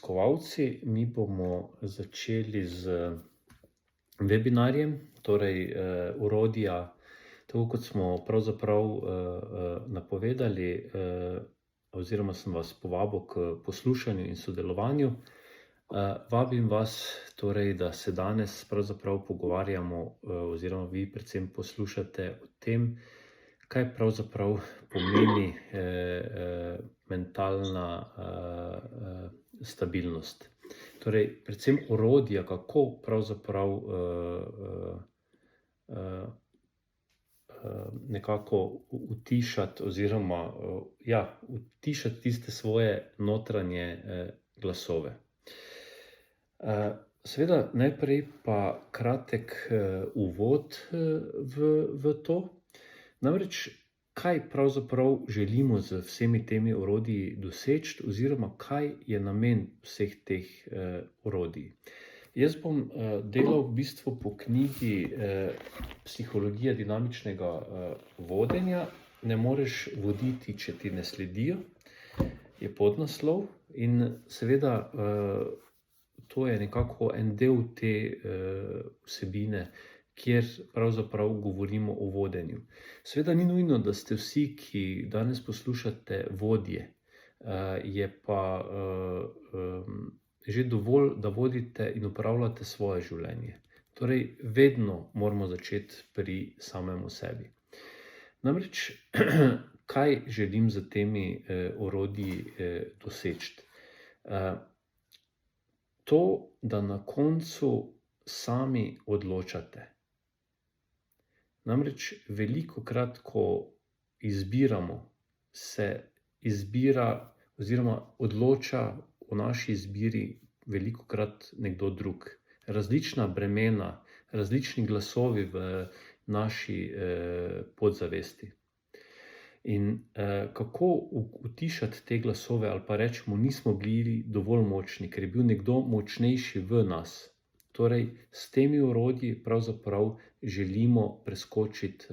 obiskovalci, mi bomo začeli z webinarjem, torej orodja, tako kot smo pravzaprav napovedali, oziroma sem vas povabil k poslušanju in sodelovanju. Vabim vas torej, da se danes pravzaprav pogovarjamo, oziroma vi predvsem poslušate o tem, kaj pravzaprav pomeni mentalna stabilnost. Torej, predvsem orodja, kako pravzaprav nekako utišati oziroma utišati tiste svoje notranje glasove. Seveda najprej pa kratek uvod v to. Namreč, kaj pravzaprav želimo z vsemi temi orodji doseči oziroma kaj je namen vseh teh orodij. Jaz bom delal v bistvu po knjigi Psihologija dinamičnega vodenja. Ne moreš voditi, če ti ne sledijo, je podnaslov, in seveda to je nekako en del te vsebine, kjer pravzaprav govorimo o vodenju. Seveda ni nujno, da ste vsi, ki danes poslušate, vodje, je pa že dovolj, da vodite in upravljate svoje življenje. Torej, vedno moramo začeti pri samemu sebi. Namreč, kaj želim z temi orodji doseči? To, da na koncu sami odločate. Namreč velikokrat, ko izbiramo, se izbira oziroma odloča o naši izbiri velikokrat nekdo drug. Različna bremena, različni glasovi v naši podzavesti. In kako utišati te glasove, ali pa rečemo, nismo bili dovolj močni, ker je bil nekdo močnejši v nas. Torej, s temi orodji pravzaprav želimo preskočiti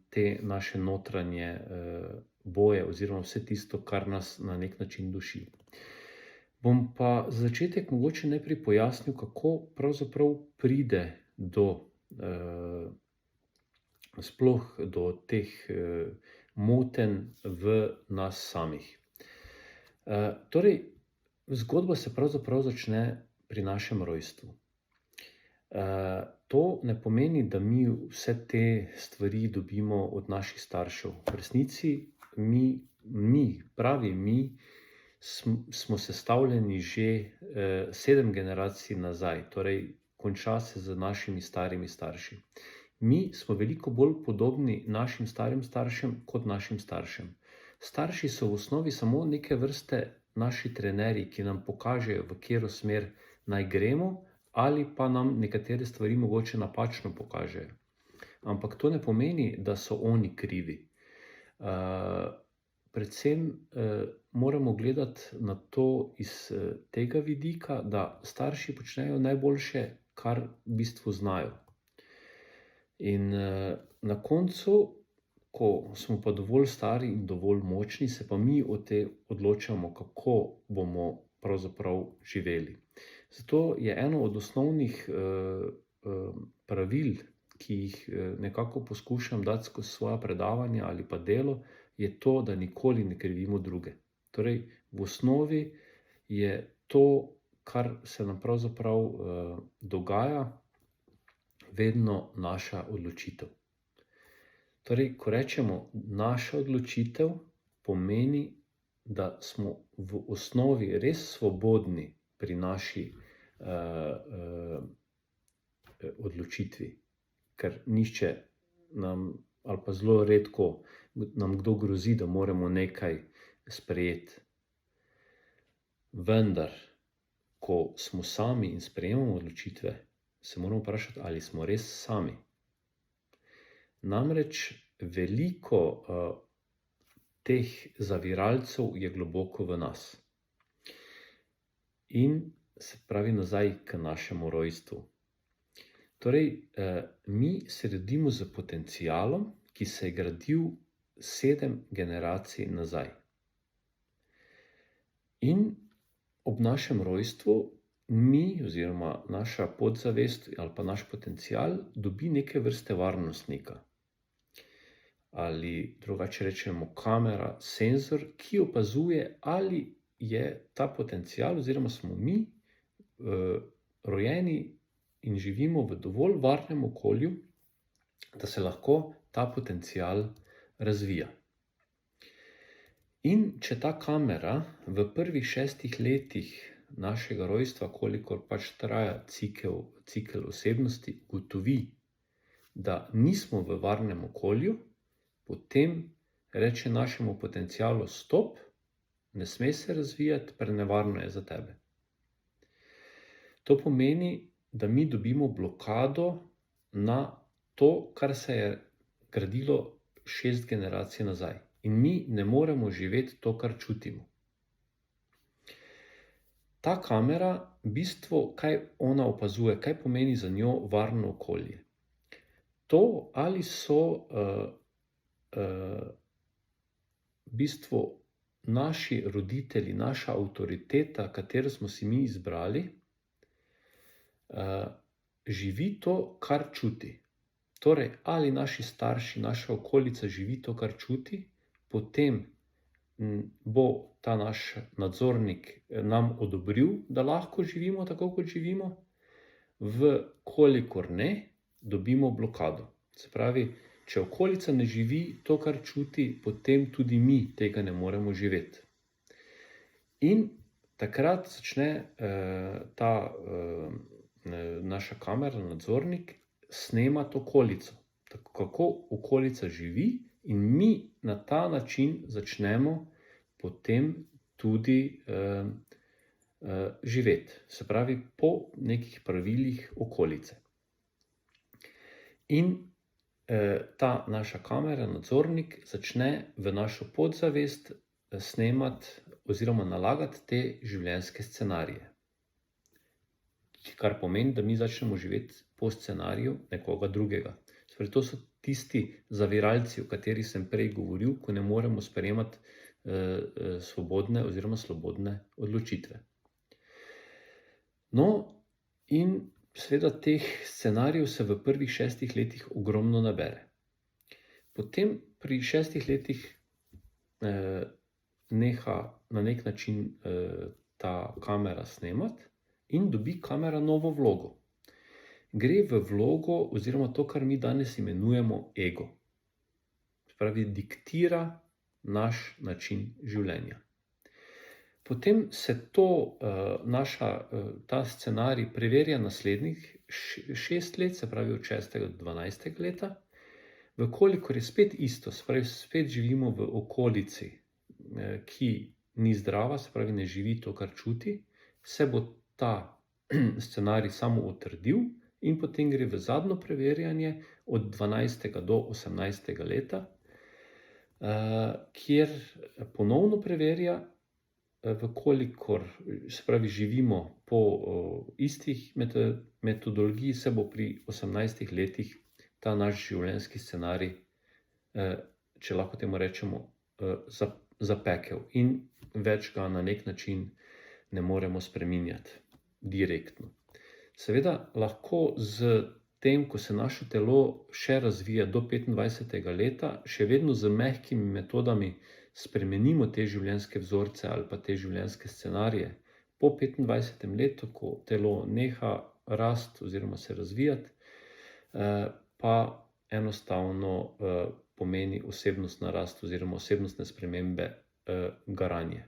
te naše notranje boje oziroma vse tisto, kar nas na nek način duši. Bom pa za začetek mogoče najprej pojasnil, kako pravzaprav pride sploh do teh motenj v nas samih. Torej, zgodba se pravzaprav začne pri našem rojstvu. To ne pomeni, da mi vse te stvari dobimo od naših staršev. V resnici mi smo sestavljeni že 7 generacij nazaj, torej konča se z našimi starimi starši. Mi smo veliko bolj podobni našim starim staršem kot našim staršem. Starši so v osnovi samo neke vrste naši trenerji, ki nam pokažejo, v katero smer naj gremo, ali pa nam nekatere stvari mogoče napačno pokažejo. Ampak to ne pomeni, da so oni krivi. Predvsem moramo gledati na to iz tega vidika, da starši počnejo najboljše, kar v bistvu znajo. In na koncu, ko smo pa dovolj stari in dovolj močni, se pa mi odločamo, kako bomo pravzaprav živeli. Zato je eno od osnovnih pravil, ki jih nekako poskušam dati skozi svoja predavanja ali pa delo, je to, da nikoli ne krivimo druge. Torej, v osnovi je to, kar se nam pravzaprav dogaja, vedno naša odločitev. Torej, ko rečemo naša odločitev, pomeni, da smo v osnovi res svobodni pri naši odločitvi, ker nihče nam, ali pa zelo redko nam kdo grozi, da moramo nekaj sprejeti. Vendar, ko smo sami in sprejemamo odločitve, se moramo vprašati, ali smo res sami. Namreč veliko teh zaviralcev je globoko v nas. In se pravi nazaj k našemu rojstvu. Torej, mi se rodimo s potencialom, ki se je gradil 7 generacij nazaj. In ob našem rojstvu mi oziroma naša podzavest ali pa naš potencial dobi neke vrste varnostnika. Ali drugače rečemo kamera, senzor, ki opazuje, ali je ta potencial oziroma smo mi rojeni in živimo v dovolj varnem okolju, da se lahko ta potencial razvija. In če ta kamera v prvih 6 letih našega rojstva, kolikor pač traja cikel osebnosti, ugotovi, da nismo v varnem okolju, potem reče našemu potencialu stop, ne sme se razvijati, prenevarno je za tebe. To pomeni, da mi dobimo blokado na to, kar se je gradilo 6 generacij nazaj. In mi ne moremo živeti to, kar čutimo. Ta kamera, v bistvu, kaj ona opazuje, kaj pomeni za njo varno okolje. To, ali so v bistvu naši roditelji, naša avtoriteta, katero smo si mi izbrali, živi to, kar čuti. Torej, ali naši starši, naša okolica živi to, kar čuti, potem bo ta naš nadzornik nam odobril, da lahko živimo tako, kot živimo, kolikor ne, dobimo blokado. Se pravi, če okolica ne živi to, kar čuti, potem tudi mi tega ne moremo živeti. In takrat začne ta naša kamera, nadzornik, snemati okolico. Kako okolica živi in mi na ta način začnemo potem tudi živeti. Se pravi, po nekih pravilih okolice. In ta naša kamera, nadzornik, začne v našo podzavest snemati oziroma nalagati te življenjske scenarije. Kar pomeni, da mi začnemo živeti po scenariju nekoga drugega. To so tisti zaviralci, o katerih sem prej govoril, ko ne moremo sprejemati svobodne oziroma slobodne odločitve. No, in seveda teh scenarijev se v prvih 6 letih ogromno nabere. Potem pri 6 letih neha na nek način ta kamera snemati in dobi kamera novo vlogo. Gre v vlogo oziroma to, kar mi danes imenujemo ego. Se pravi, diktira naš način življenja. Potem se ta scenarij preverja naslednjih 6 let, se pravi od 6. do 12. leta, vkolikor je spet isto, se pravi, spet živimo v okolici, ki ni zdrava, se pravi, ne živi to, kar čuti, se bo ta scenarij samo utrdil in potem gre v zadnjo preverjanje od 12. do 18. leta, kjer ponovno preverja, vkolikor, se pravi, živimo po istih metodologiji, se bo pri 18 letih ta naš življenjski scenarij, če lahko temu rečemo, zapekel in več ga na nek način ne moremo spreminjati direktno. Seveda lahko z tem, ko se naše telo še razvija do 25. leta, še vedno z mehkimi metodami spremenimo te življenjske vzorce ali pa te življenjske scenarije. Po 25. letu, ko telo neha rasti oziroma se razvijati, pa enostavno pomeni osebnostna rast oziroma osebnostne spremembe garanje.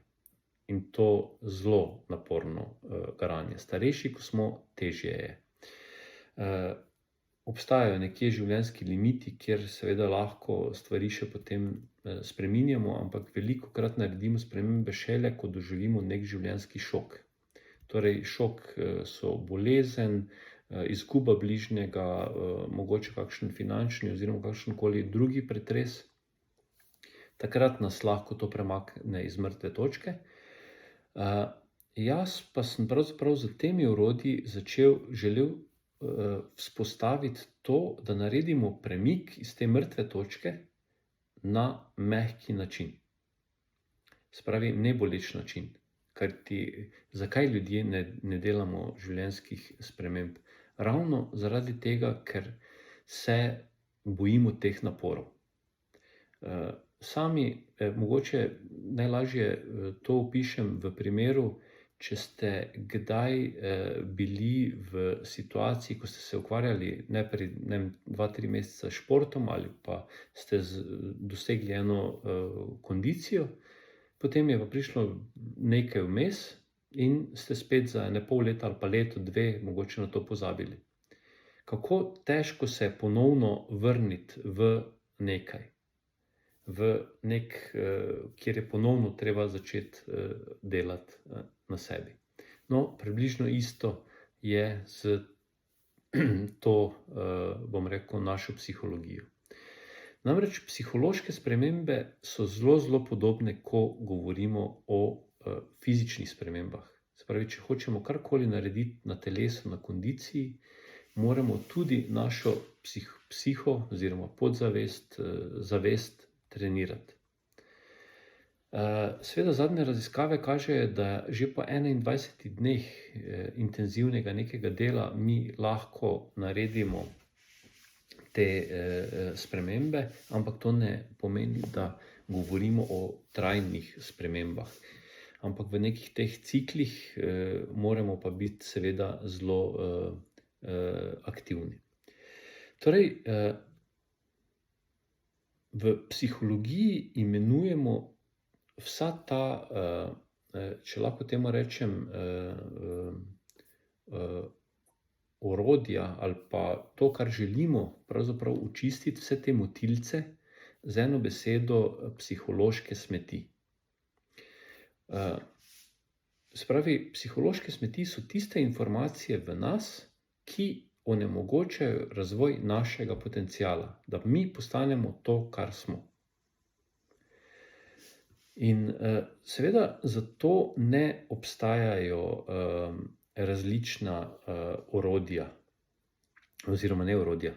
In to zelo naporno garanje. Starejši, ko smo, težje je. Obstajajo nekje življenjski limiti, kjer seveda lahko stvari še potem spreminjamo, ampak velikokrat naredimo spremembe šele, ko doživimo nek življenjski šok. Torej, šok so bolezen, izguba bližnjega, mogoče kakšen finančni oziroma kakšenkoli drugi pretres. Takrat nas lahko to premakne iz mrtve točke. Jaz pa sem pravzaprav z temi orodji želel vzpostaviti to, da naredimo premik iz te mrtve točke na mehki način. Se pravi, neboleč način. Zakaj ljudje ne delamo življenjskih sprememb? Ravno zaradi tega, ker se bojimo teh naporov. Mogoče najlažje to opišem v primeru, če ste kdaj bili v situaciji, ko ste se ukvarjali najprej 2-3 mesece s športom ali pa ste dosegli eno kondicijo, potem je pa prišlo nekaj vmes in ste spet za pol leta ali pa leto, dve mogoče na to pozabili. Kako težko se je ponovno vrniti v nekaj, kjer je ponovno treba začeti delati na sebi. No, približno isto je z to, bom rekel, našo psihologijo. Namreč psihološke spremembe so zelo podobne, ko govorimo o fizičnih spremembah. Se pravi, če hočemo karkoli narediti na telesu, na kondiciji, moramo tudi našo psiho oziroma podzavest, zavest trenirati. Seveda zadnje raziskave kažejo, da že po 21 dneh intenzivnega nekega dela mi lahko naredimo te spremembe, ampak to ne pomeni, da govorimo o trajnih spremembah. Ampak v nekih teh ciklih moramo pa biti seveda zelo aktivni. Torej, v psihologiji imenujemo vsa ta, če lahko temu rečem, orodja ali pa to, kar želimo pravzaprav očistiti, vse te motilce, z eno besedo psihološke smeti. Se pravi, psihološke smeti so tiste informacije v nas, ki onemogočajo razvoj našega potenciala, da mi postanemo to, kar smo. In seveda zato ne obstajajo različna orodja, oziroma ne orodja,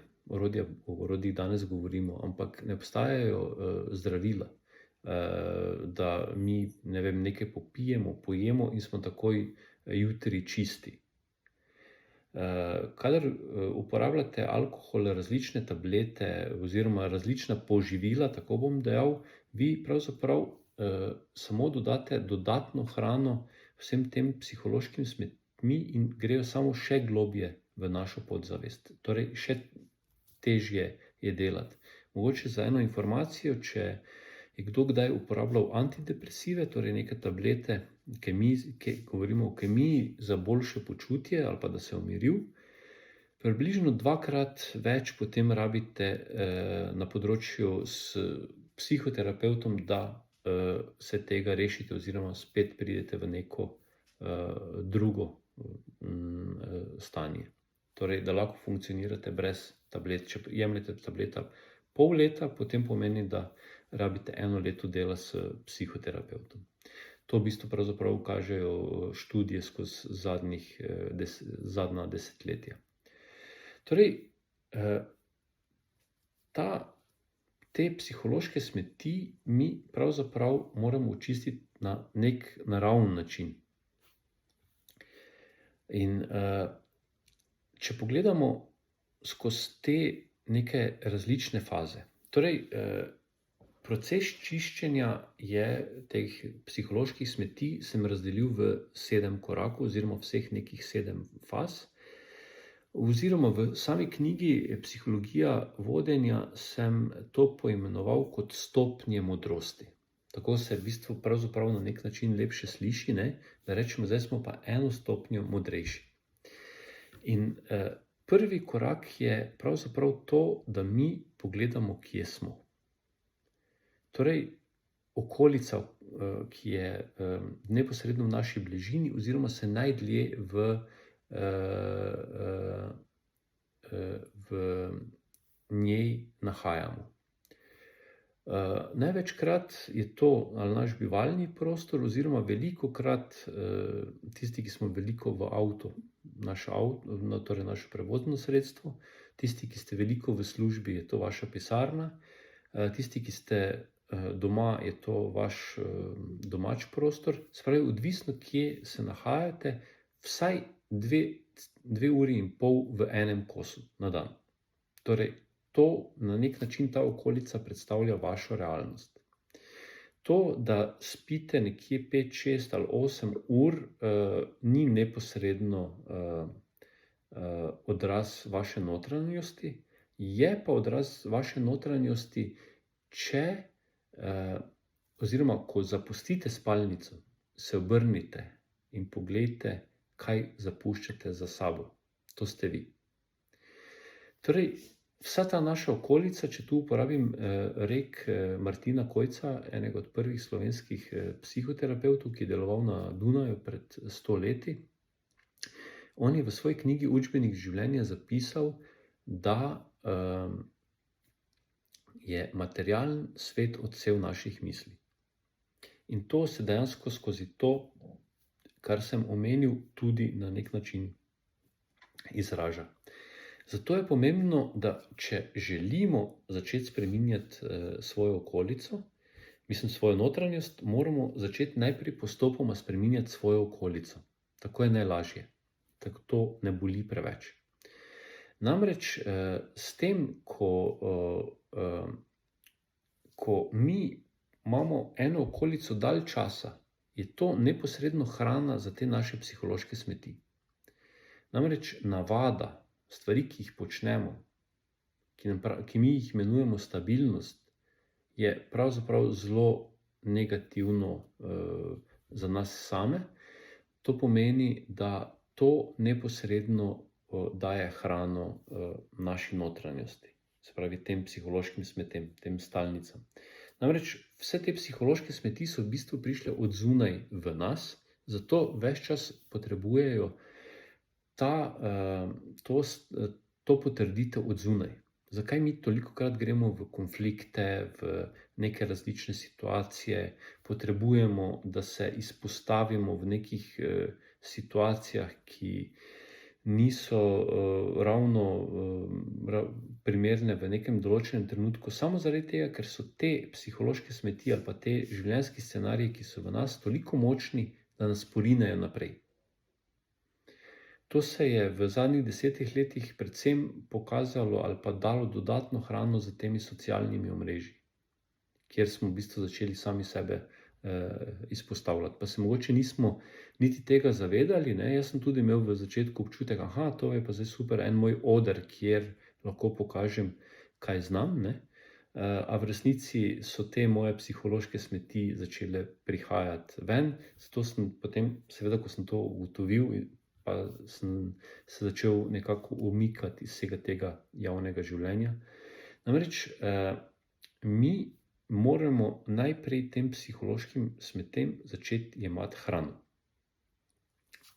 o orodjih danes govorimo, ampak ne obstajajo zdravila, da mi, nekaj popijemo, pojemo in smo takoj jutri čisti. Kadar uporabljate alkohol, različne tablete oziroma različna poživila, tako bom dejal, vi pravzaprav samo dodate dodatno hrano vsem tem psihološkim smetmi in grejo samo še globje v našo podzavest. Torej, še težje je delati. Mogoče za eno informacijo, če je kdo kdaj uporabljal antidepresive, torej neke tablete, govorimo o kemiji za boljše počutje ali pa da se umiril, približno 2-krat več potem rabite na področju s psihoterapevtom, da se tega rešite oziroma spet pridete v neko drugo stanje. Torej, da lahko funkcionirate brez tablet. Če jemljete tableta pol leta, potem pomeni, da rabite 1 leto dela s psihoterapevtom. To v bistvu pravzaprav kažejo študije skozi zadnja desetletja. Torej, te psihološke smeti mi pravzaprav moramo očistiti na nek naraven način. In če pogledamo skozi te neke različne faze, torej proces čiščenja teh psiholoških smeti sem razdelil v 7 korakov oziroma vseh nekih 7 faz. Oziroma v sami knjigi Psihologija vodenja sem to poimenoval kot stopnje modrosti. Tako se v bistvu pravzaprav na nek način lepše sliši, da rečemo, zdaj smo pa 1 stopnjo modrejši. In prvi korak je pravzaprav to, da mi pogledamo, kje smo. Torej, okolica, ki je neposredno v naši bližini oziroma se najdlje v njej nahajamo. Največkrat je to ali naš bivalni prostor oziroma velikokrat tisti, ki smo veliko v avtu, torej naše prevozno sredstvo, tisti, ki ste veliko v službi, je to vaša pisarna, tisti, ki ste doma je to vaš domač prostor, se pravi, odvisno, kje se nahajate, vsaj 2,5 ure v enem kosu na dan. Torej, to na nek način ta okolica predstavlja vašo realnost. To, da spite nekje 5, 6 ali 8 ur, ni neposredno odraz vaše notranjosti, je pa odraz vaše notranjosti, oziroma ko zapustite spalnico, se obrnite in poglejte, kaj zapuščate za sabo. To ste vi. Torej, vsa ta naša okolica, če tu uporabim rek Martina Kojca, enega od prvih slovenskih psihoterapevtov, ki je deloval na Dunaju pred 100 leti, on je v svoji knjigi Učbenik življenja zapisal, da je materialen svet odsev naših misli. In to se dejansko skozi to, kar sem omenil, tudi na nek način izraža. Zato je pomembno, da če želimo začeti spreminjati svojo okolico, svojo notranjost, moramo začeti najprej postopoma spreminjati svojo okolico. Tako je najlažje, tako to ne boli preveč. Namreč s tem, ko mi imamo eno okolico dalj časa, je to neposredno hrana za te naše psihološke smeti. Namreč navada, stvari, ki jih počnemo, ki mi jih imenujemo stabilnost, je pravzaprav zelo negativno za nas same. To pomeni, da to neposredno daje hrano naši notranjosti, se pravi tem psihološkim smetem, tem stalnicam. Namreč vse te psihološke smeti so v bistvu prišle od zunaj v nas, zato ves čas potrebujejo to potrditev od zunaj. Zakaj mi tolikokrat gremo v konflikte, v neke različne situacije, potrebujemo, da se izpostavimo v nekih situacijah, ki niso ravno primerne v nekem določenem trenutku, samo zaradi tega, ker so te psihološke smeti ali pa te življenjski scenariji, ki so v nas, toliko močni, da nas porinejo naprej. To se je v zadnjih 10 letih predvsem pokazalo ali pa dalo dodatno hrano za temi socialnimi omrežji, kjer smo v bistvu začeli sami sebe izpostavljati. Pa se mogoče nismo niti tega zavedali, ne? Jaz sem tudi imel v začetku občutek, to je pa zdaj super, en moj oder, kjer lahko pokažem, kaj znam, ne? A v resnici so te moje psihološke smeti začele prihajati ven, zato sem potem, seveda, ko sem to ugotovil, pa sem se začel nekako umikati iz vsega tega javnega življenja. Namreč mi moramo najprej tem psihološkim smetem začeti jemati hrano.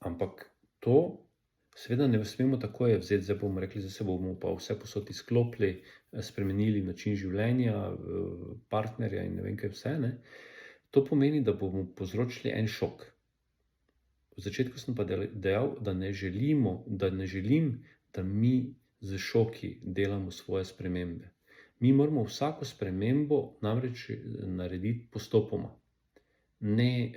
Ampak to seveda ne smemo takoj vzeti, zdaj bomo rekli, zdaj se bomo pa vse posod izklopili, spremenili način življenja, partnerja in ne vem kaj vse, ne. To pomeni, da bomo povzročili en šok. V začetku sem pa dejal, da ne želim, da mi z šoki delamo svoje spremembe. Mi moramo vsako spremembo namreč narediti postopoma, ne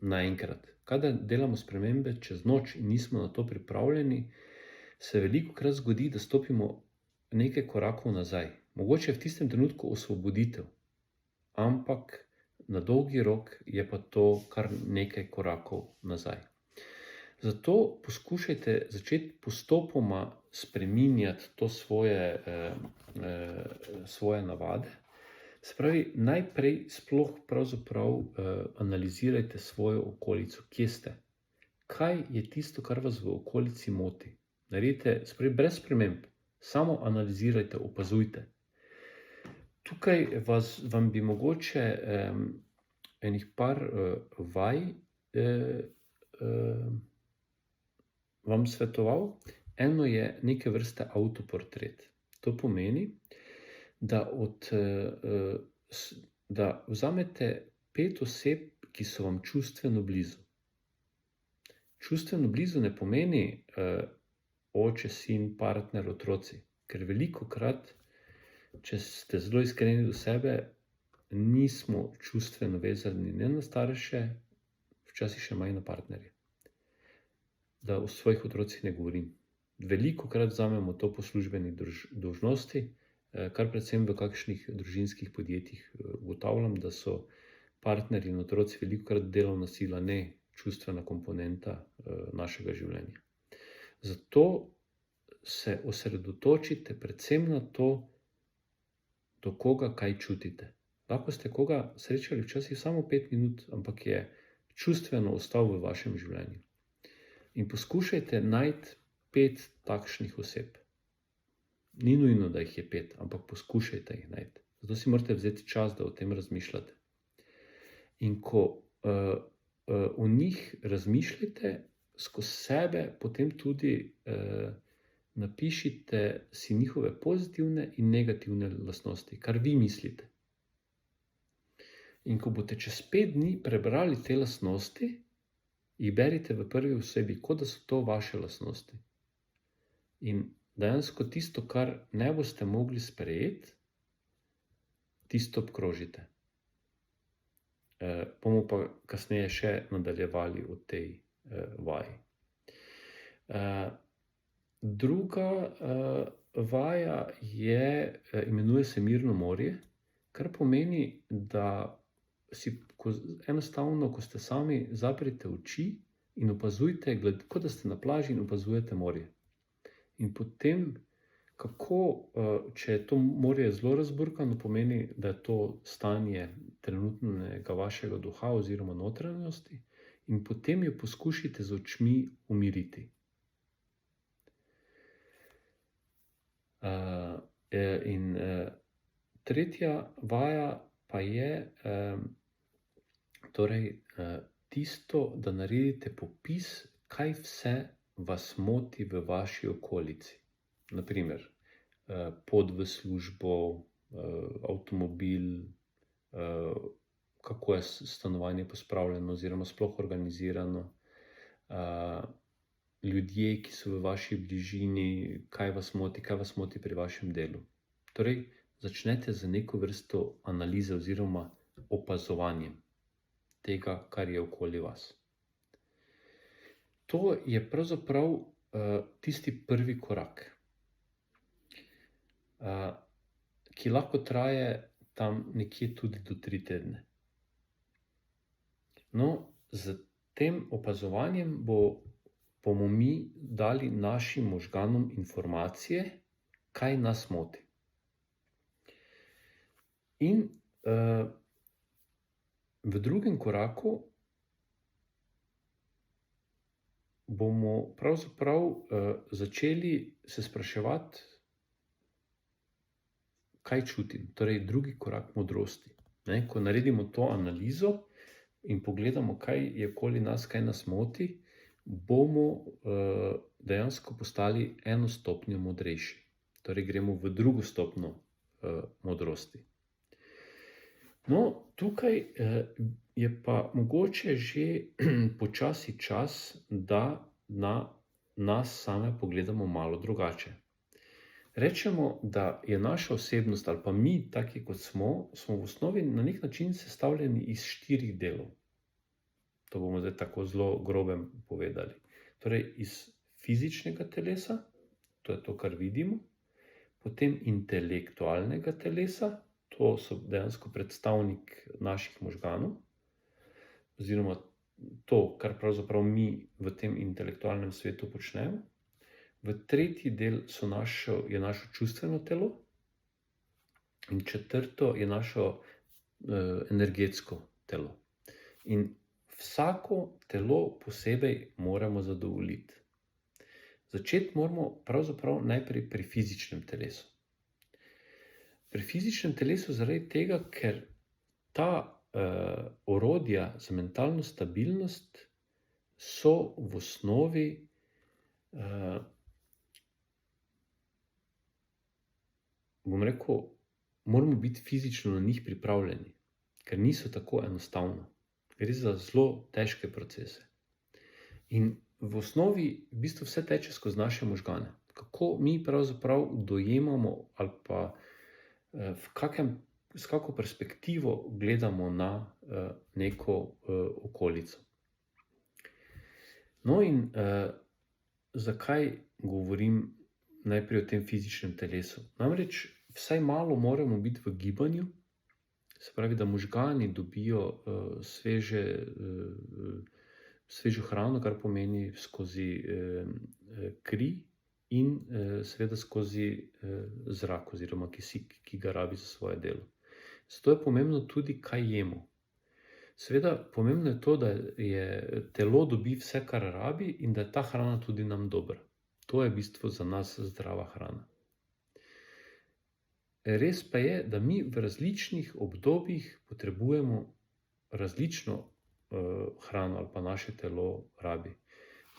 naenkrat. Kadar delamo spremembe čez noč in nismo na to pripravljeni, se velikokrat zgodi, da stopimo nekaj korakov nazaj. Mogoče je v tistem trenutku osvoboditev, ampak na dolgi rok je pa to kar nekaj korakov nazaj. Zato poskušajte začeti postopoma spreminjati to svoje navade. Se pravi, najprej sploh pravzaprav analizirajte svojo okolico, kje ste. Kaj je tisto, kar vas v okolici moti? Naredite, brez sprememb, samo analizirajte, opazujte. Tukaj vam bi mogoče enih par vaj vam svetoval. Eno je neke vrste avtoportret. To pomeni, da vzamete 5 oseb, ki so vam čustveno blizu. Čustveno blizu ne pomeni oče, sin, partner, otroci, ker velikokrat če ste zelo iskreni do sebe, nismo čustveno vezani ne na starše, včasih še manj na partnerje. Da o svojih otrocih ne govorim. Velikokrat vzamemo to po službeni dolžnosti, kar predvsem v kakšnih družinskih podjetjih ugotavljam, da so partnerji in otroci velikokrat delovna sila, ne čustvena komponenta našega življenja. Zato se osredotočite predvsem na to, do koga kaj čutite. Lahko ste koga srečali včasih samo 5 minut, ampak je čustveno ostal v vašem življenju. In poskušajte najti 5 takšnih oseb. Ni nujno, da jih je 5, ampak poskušajte jih najti. Zato si morate vzeti čas, da o tem razmišljate. In ko o njih razmišljate, skozi sebe potem tudi napišite si njihove pozitivne in negativne lastnosti, kar vi mislite. In ko boste čez 5 dni prebrali te lastnosti, jih berite v prvi osebi, kot da so to vaše lastnosti. In dejansko tisto, kar ne boste mogli sprejeti, tisto obkrožite. Bomo pa kasneje še nadaljevali o tej vaji. Druga vaja imenuje se Mirno morje, kar pomeni, da enostavno, ko ste sami, zaprite oči in opazujte, kot da ste na plaži in opazujete morje. In potem, če je to morje zelo razburkano, pomeni, da je to stanje trenutnega vašega duha oziroma notranjosti, in potem jo poskušajte z očmi umiriti. Tretja vaja pa je tisto, da naredite popis, kaj vse vas moti v vaši okolici. Naprimer, pot v službo, avtomobil, kako je stanovanje pospravljeno oziroma sploh organizirano, ljudje, ki so v vaši bližini, kaj vas moti pri vašem delu. Torej, začnete z neko vrsto analize oziroma opazovanjem tega, kar je okoli vas. To je pravzaprav tisti prvi korak, ki lahko traje tam nekje tudi do 3 tedne. No, z tem opazovanjem bomo mi dali našim možganom informacije, kaj nas moti. In v drugem koraku bomo pravzaprav začeli se spraševati, kaj čutim. Torej, drugi korak modrosti. Ko naredimo to analizo in pogledamo, kaj je okoli nas, kaj nas moti, bomo dejansko postali 1 stopnjo modrejši. Torej, gremo v 2. stopnjo modrosti. No, tukaj je pa mogoče že počasi čas, da na nas same pogledamo malo drugače. Rečemo, da je naša osebnost ali pa mi, taki kot smo v osnovi na nek način sestavljeni iz 4 delov. To bomo zdaj tako zelo grobem povedali. Torej, iz fizičnega telesa, to je to, kar vidimo, potem intelektualnega telesa, to so dejansko predstavnik naših možganov, oziroma to, kar pravzaprav mi v tem intelektualnem svetu počnemo. V tretji del je naše čustveno telo in 4. je naše energetsko telo. In vsako telo posebej moramo zadovoljiti. Začeti moramo pravzaprav najprej pri fizičnem telesu. Pri fizičnem telesu zaradi tega, ker ta orodja za mentalno stabilnost so v osnovi moramo biti fizično na njih pripravljeni, ker niso tako enostavno. Gre za zelo težke procese. In v osnovi v bistvu vse teče skozi naše možgane. Kako mi pravzaprav dojemamo ali pa s kako perspektivo gledamo na neko okolico. No in zakaj govorim najprej o tem fizičnem telesu? Namreč vsaj malo moramo biti v gibanju, se pravi, da možgani dobijo svežo hrano, kar pomeni skozi kri in seveda skozi zrak oziroma kisik, ki ga rabi za svoje delo. Zato je pomembno tudi, kaj jemo. Seveda, pomembno je to, da telo dobi vse, kar rabi in da je ta hrana tudi nam dobra. To je v bistvu za nas zdrava hrana. Res pa je, da mi v različnih obdobjih potrebujemo različno hrano ali pa naše telo rabi.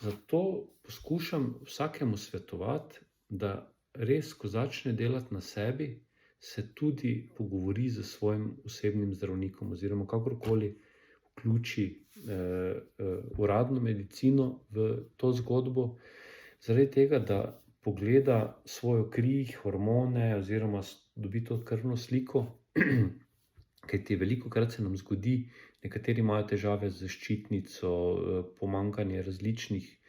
Zato poskušam vsakemu svetovati, da res, ko začne delati na sebi, se tudi pogovori z svojim osebnim zdravnikom oziroma kakorkoli vključi uradno medicino v to zgodbo, zaradi tega, da pogleda svojo kri, hormone oziroma dobi to krvno sliko, kajti velikokrat se nam zgodi, nekateri imajo težave z ščitnico, pomanjkanje različnih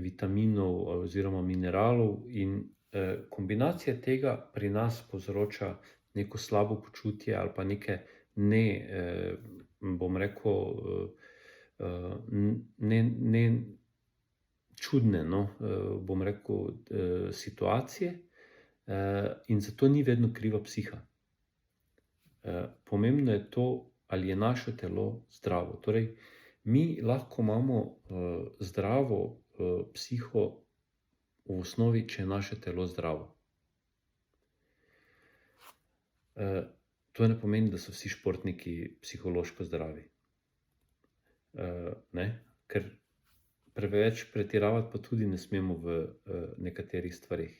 vitaminov oziroma mineralov in kombinacija tega pri nas povzroča neko slabo počutje ali pa neke čudne, situacije in zato ni vedno kriva psiha. Pomembno je to, ali je naše telo zdravo. Torej, mi lahko imamo zdravo psiho v osnovi, če je naše telo zdravo. To ne pomeni, da so vsi športniki psihološko zdravi. Ker preveč pretiravati pa tudi ne smemo v nekaterih stvareh.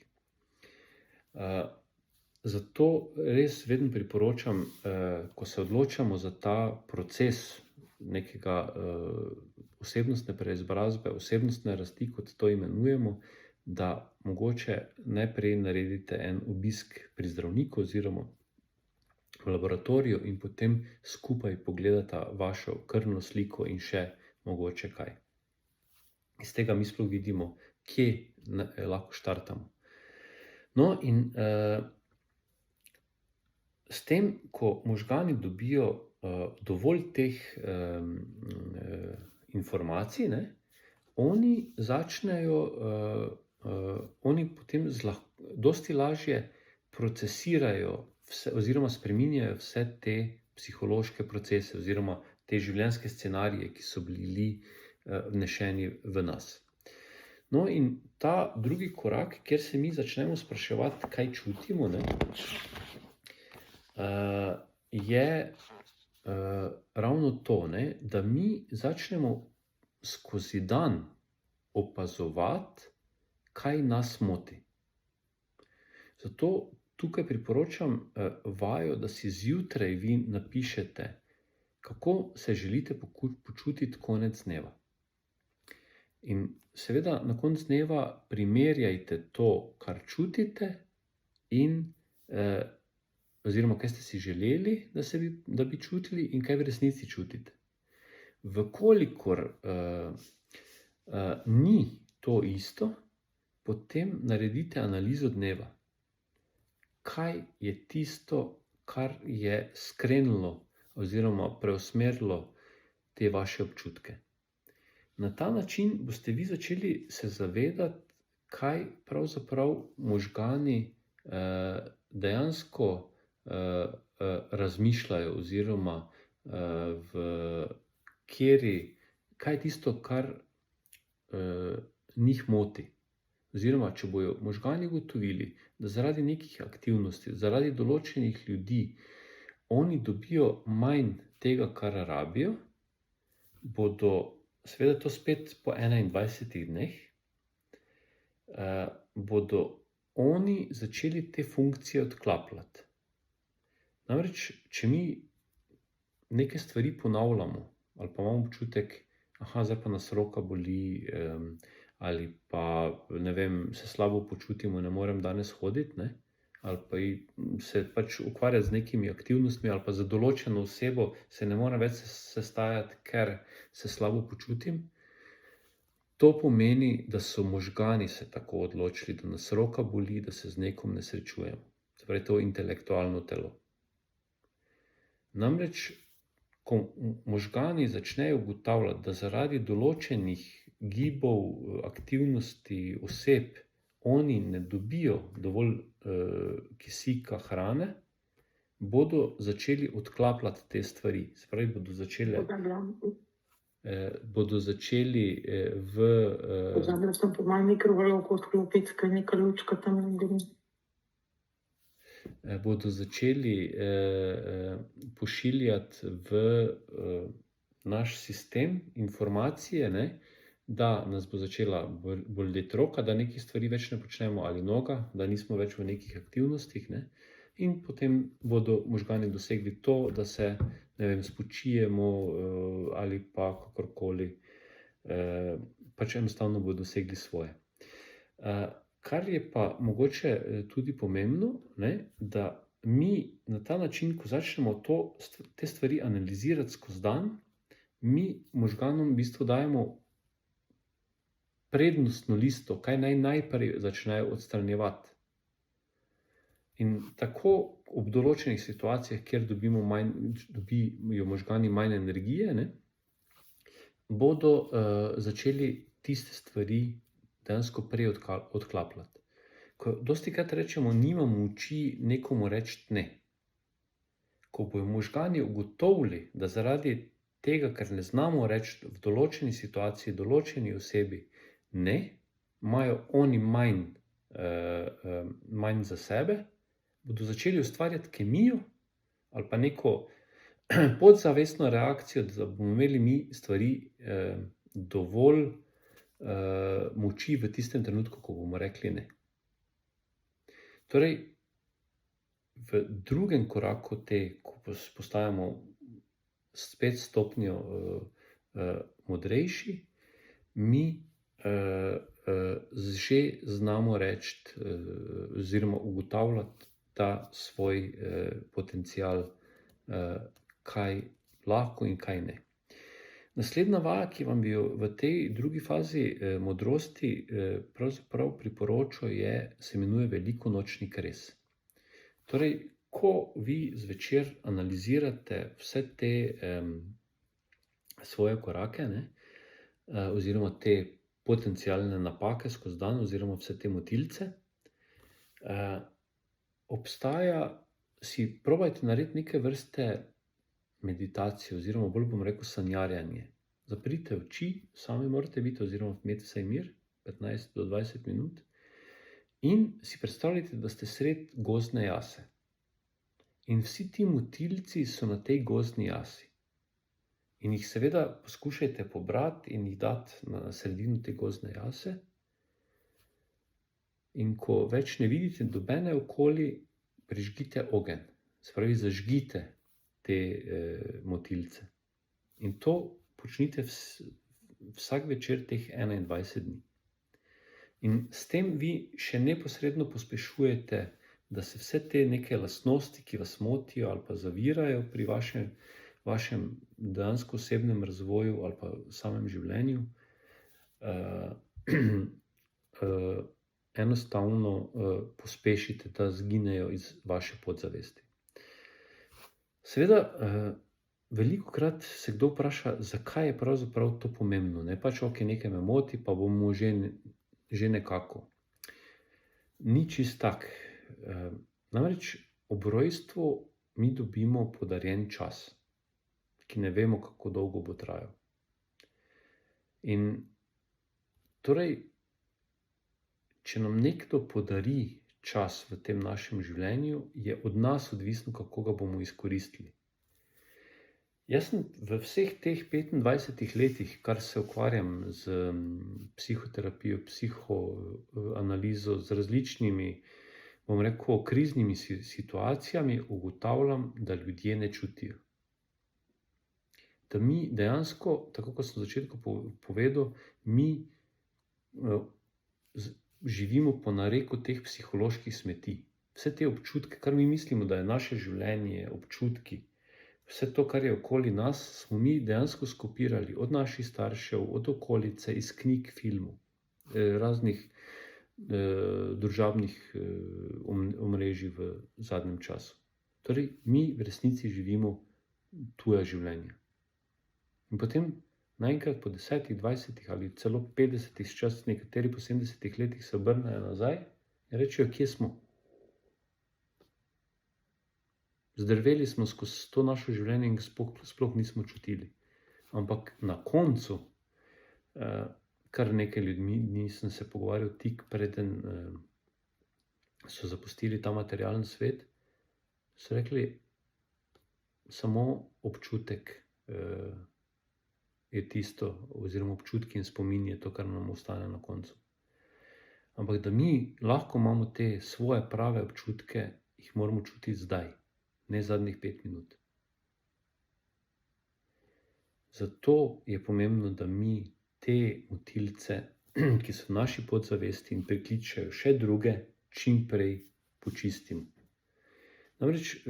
Zato res vedno priporočam, ko se odločamo za ta proces nekega osebnostne preizobrazbe, osebnostne rasti, kot to imenujemo, da mogoče najprej naredite en obisk pri zdravniku oziroma v laboratoriju in potem skupaj pogledata vašo krvno sliko in še mogoče kaj. Iz tega mi sploh vidimo, kje lahko štartamo. No in s tem, ko možgani dobijo dovolj teh informacij, oni začnejo, oni potem dosti lažje procesirajo oziroma spreminjajo vse te psihološke procese oziroma te življenjske scenarije, ki so bili vnešeni v nas. No in ta drugi korak, kjer se mi začnemo spraševati, kaj čutimo, je ravno to, da mi začnemo skozi dan opazovati, kaj nas moti. Zato tukaj priporočam vajo, da si zjutraj vi napišete, kako se želite počutiti konec dneva. In seveda na koncu dneva primerjajte to, kar čutite in oziroma kaj ste si želeli, da bi čutili in kaj v resnici čutite. Vkolikor ni to isto, potem naredite analizo dneva. Kaj je tisto, kar je skrenilo oziroma preusmerilo te vaše občutke. Na ta način boste vi začeli se zavedati, kaj pravzaprav možgani dejansko razmišljajo oziroma kaj je tisto, kar njih moti. Oziroma, če bojo možgani ugotovili, da zaradi nekih aktivnosti, zaradi določenih ljudi, oni dobijo manj tega, kar rabijo, bodo seveda to spet po 21 dneh, bodo oni začeli te funkcije odklapljati. Namreč, če mi neke stvari ponavljamo, ali pa imamo občutek, zdaj pa nas roka boli, ali pa, se slabo počutimo, ne morem danes hoditi, ali pa se pač ukvarjati z nekimi aktivnostmi, ali pa za določeno osebo se ne morem več sestajati, ker se slabo počutim. To pomeni, da so možgani se tako odločili, da nas roka boli, da se z nekom ne srečujemo. Se pravi, to intelektualno telo. Namreč, ko možgani začnejo ugotavljati, da zaradi določenih gibov, aktivnosti oseb, oni ne dobijo dovolj kisika, hrane, bodo začeli odklapljati te stvari. Se pravi, bodo začeli Pozabila sem po malo mikrovalovko odklopiti, ker neka lučka tam ne gre. bodo začeli pošiljati v naš sistem informacije, ne, da nas bo začela boleti roka, da nekih stvari več ne počnemo, ali noga, da nismo več v nekih aktivnostih, ne. In potem bodo možgani dosegli to, da se, ne vem, spočijemo ali pa kakorkoli, pač enostavno bodo dosegli svoje. Kar je pa mogoče tudi pomembno, ne, da mi na ta način, ko začnemo te stvari analizirati skozi dan, mi možganom v bistvu dajemo prednostno listo, kaj naj najprej začnejo odstranjevati. In tako ob določenih situacijah, kjer dobijo možgani manj energije, ne, bodo začeli tiste stvari dejansko prej odklapljati. Ko dostikrat rečemo, nimam moči nekomu reči ne. Ko bojo možgani ugotovili, da zaradi tega, ker ne znamo reči v določeni situaciji, določeni osebi ne, imajo oni manj za sebe, bodo začeli ustvarjati kemijo ali pa neko podzavestno reakcijo, da bomo imeli mi stvari dovolj moči v tistem trenutku, ko bomo rekli ne. Torej, v drugem koraku ko postajamo spet stopnjo modrejši, mi že znamo reči oziroma ugotavljati ta svoj potencial, kaj lahko in kaj ne. Naslednja vaja, ki vam bi jo v tej drugi fazi modrosti pravzaprav priporočal, se imenuje velikonočni kres. Torej, ko vi zvečer analizirate vse te svoje korake, ne, oziroma te potencialne napake skozi dan, oziroma vse te motilce, probajte narediti neke vrste meditacije, oziroma bolj bom rekel sanjarjanje. Zaprite oči, sami morate biti, oziroma imeti vsaj mir, 15 do 20 minut, in si predstavljajte, da ste sredi gozdne jase. In vsi ti motilci so na tej gozdni jasi. In jih seveda poskušajte pobrati in jih dati na sredino te gozdne jase. In ko več ne vidite nobene okoli, prižgite ogenj. Se pravi, zažgite te motilce. In to počnite vsak večer teh 21 dni. In s tem vi še neposredno pospešujete, da se vse te neke lastnosti, ki vas motijo ali pa zavirajo pri vašem dejansko osebnem razvoju ali pa samem življenju, enostavno pospešite, da zginejo iz vaše podzavesti. Seveda, velikokrat se kdo vpraša, zakaj je pravzaprav to pomembno. Ne? Pač nekaj me moti, pa bomo že nekako. Ni čist tak. Namreč ob rojstvu mi dobimo podarjen čas, ki ne vemo, kako dolgo bo trajal. In torej, če nam nekdo podari čas v tem našem življenju, je od nas odvisno, kako ga bomo izkoristili. Jaz sem v vseh teh 25 letih, kar se ukvarjam z psihoterapijo, psihoanalizo, z različnimi, bom rekel, kriznimi situacijami, ugotavljam, da ljudje ne čutijo. Da mi dejansko, tako kot sem v začetku povedal, mi živimo po nareku teh psiholoških smeti. vse te občutke, kar mi mislimo, da je naše življenje, občutki, vse to, kar je okoli nas, smo mi dejansko skopirali od naših staršev, od okolice, iz knjig, filmov, raznih družabnih omrežij v zadnjem času. Torej, mi v resnici živimo tuja življenja. In potem naenkrat po 10, 20 ali celo 50, čas nekateri po 70 letih se obrnejo nazaj in rečejo, kje smo. Zdrveli smo skozi to naše življenje in sploh nismo čutili. Ampak na koncu, kar nekaj ljudmi, nisem se pogovarjal tik preden so zapustili ta materialni svet, so rekli, samo občutek je tisto, oziroma občutki in spomin je to, kar nam ostane na koncu. Ampak da mi lahko imamo te svoje prave občutke, jih moramo čutiti zdaj, ne zadnjih 5 minut. Zato je pomembno, da mi te motilce, ki so v naši podzavesti in prikličejo še druge, čim prej počistimo. Namreč,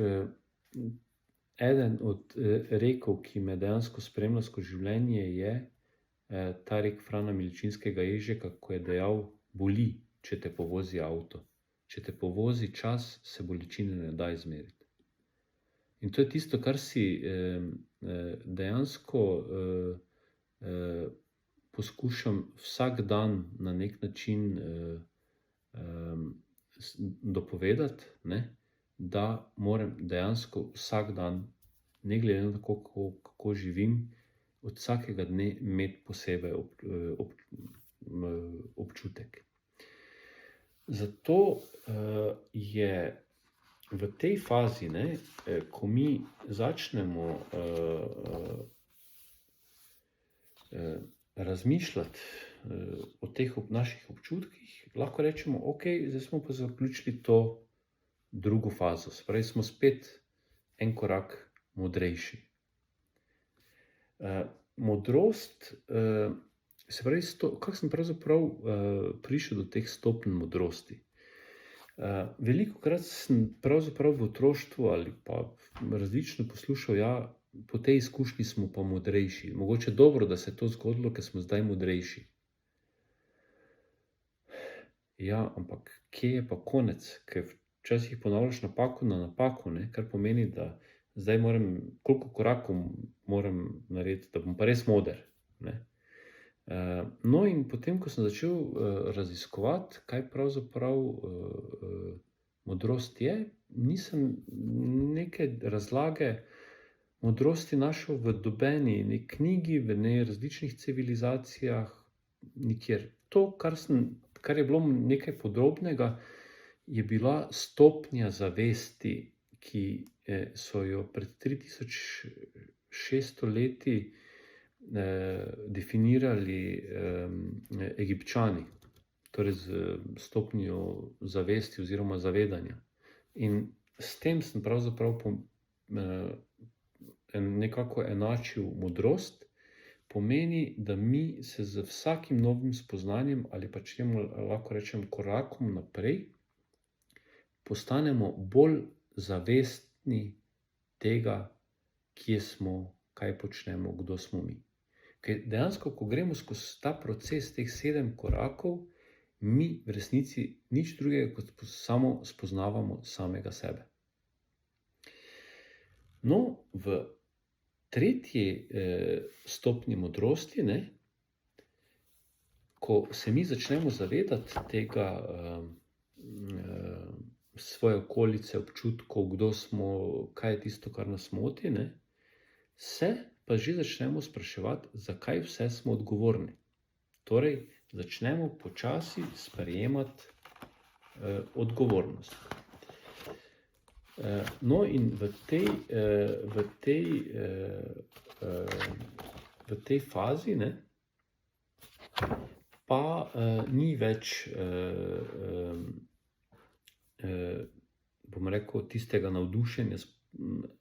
eden od rekov, ki me dejansko spremlja skozi življenje, je ta rek Frana Miličinskega Ježeka, ko je dejal, boli, če te povozi avto. Če te povozi čas, se bolečine ne da izmeriti. In to je tisto, kar si dejansko poskušam vsak dan na nek način dopovedati, ne? Da moram dejansko vsak dan, ne glede na to, kako živim, od vsakega dne imeti posebej občutek. Zato je v tej fazi, ne, ko mi začnemo razmišljati o teh naših občutkih, lahko rečemo, ok, zdaj smo pa zaključili to drugo fazo, se pravi, smo spet en korak modrejši. Modrost, se pravi, kako sem pravzaprav prišel do teh stopenj modrosti. Velikokrat sem pravzaprav v otroštvu ali pa različno poslušal, ja, po tej izkušnji smo pa modrejši. Mogoče dobro, da se je to zgodilo, ker smo zdaj modrejši. Ja, ampak kje je pa konec? Ker včasih ponavljaš napako na napako, ne? Kar pomeni, da zdaj moram, koliko korakov moram narediti, da bom pa res moder. Ne? No in potem, ko sem začel raziskovati, kaj pravzaprav modrost je, nisem neke razlage modrosti našel v nobeni knjigi, v različnih civilizacijah, nikjer. To, kar je bilo nekaj podrobnega, je bila stopnja zavesti, ki so jo pred 3600 leti definirali Egipčani, torej z stopnjo zavesti oziroma zavedanja. In s tem sem pravzaprav nekako enačil modrost, pomeni, da mi se z vsakim novim spoznanjem ali pa čemu lahko rečem korakom naprej, postanemo bolj zavestni tega, kje smo, kaj počnemo, kdo smo mi. Ker dejansko, ko gremo skozi ta proces teh 7 korakov, mi v resnici nič drugega, kot samo spoznavamo samega sebe. No, v tretji stopnji modrosti, ne, ko se mi začnemo zavedati tega svoje okolice, občutkov, kdo smo, kaj je tisto, kar nas moti, ne, se pa že začnemo spraševati, zakaj vse smo odgovorni. Torej, začnemo počasi sprejemati odgovornost. No in v tej fazi, ne, pa ni več bom rekel, tistega navdušenja,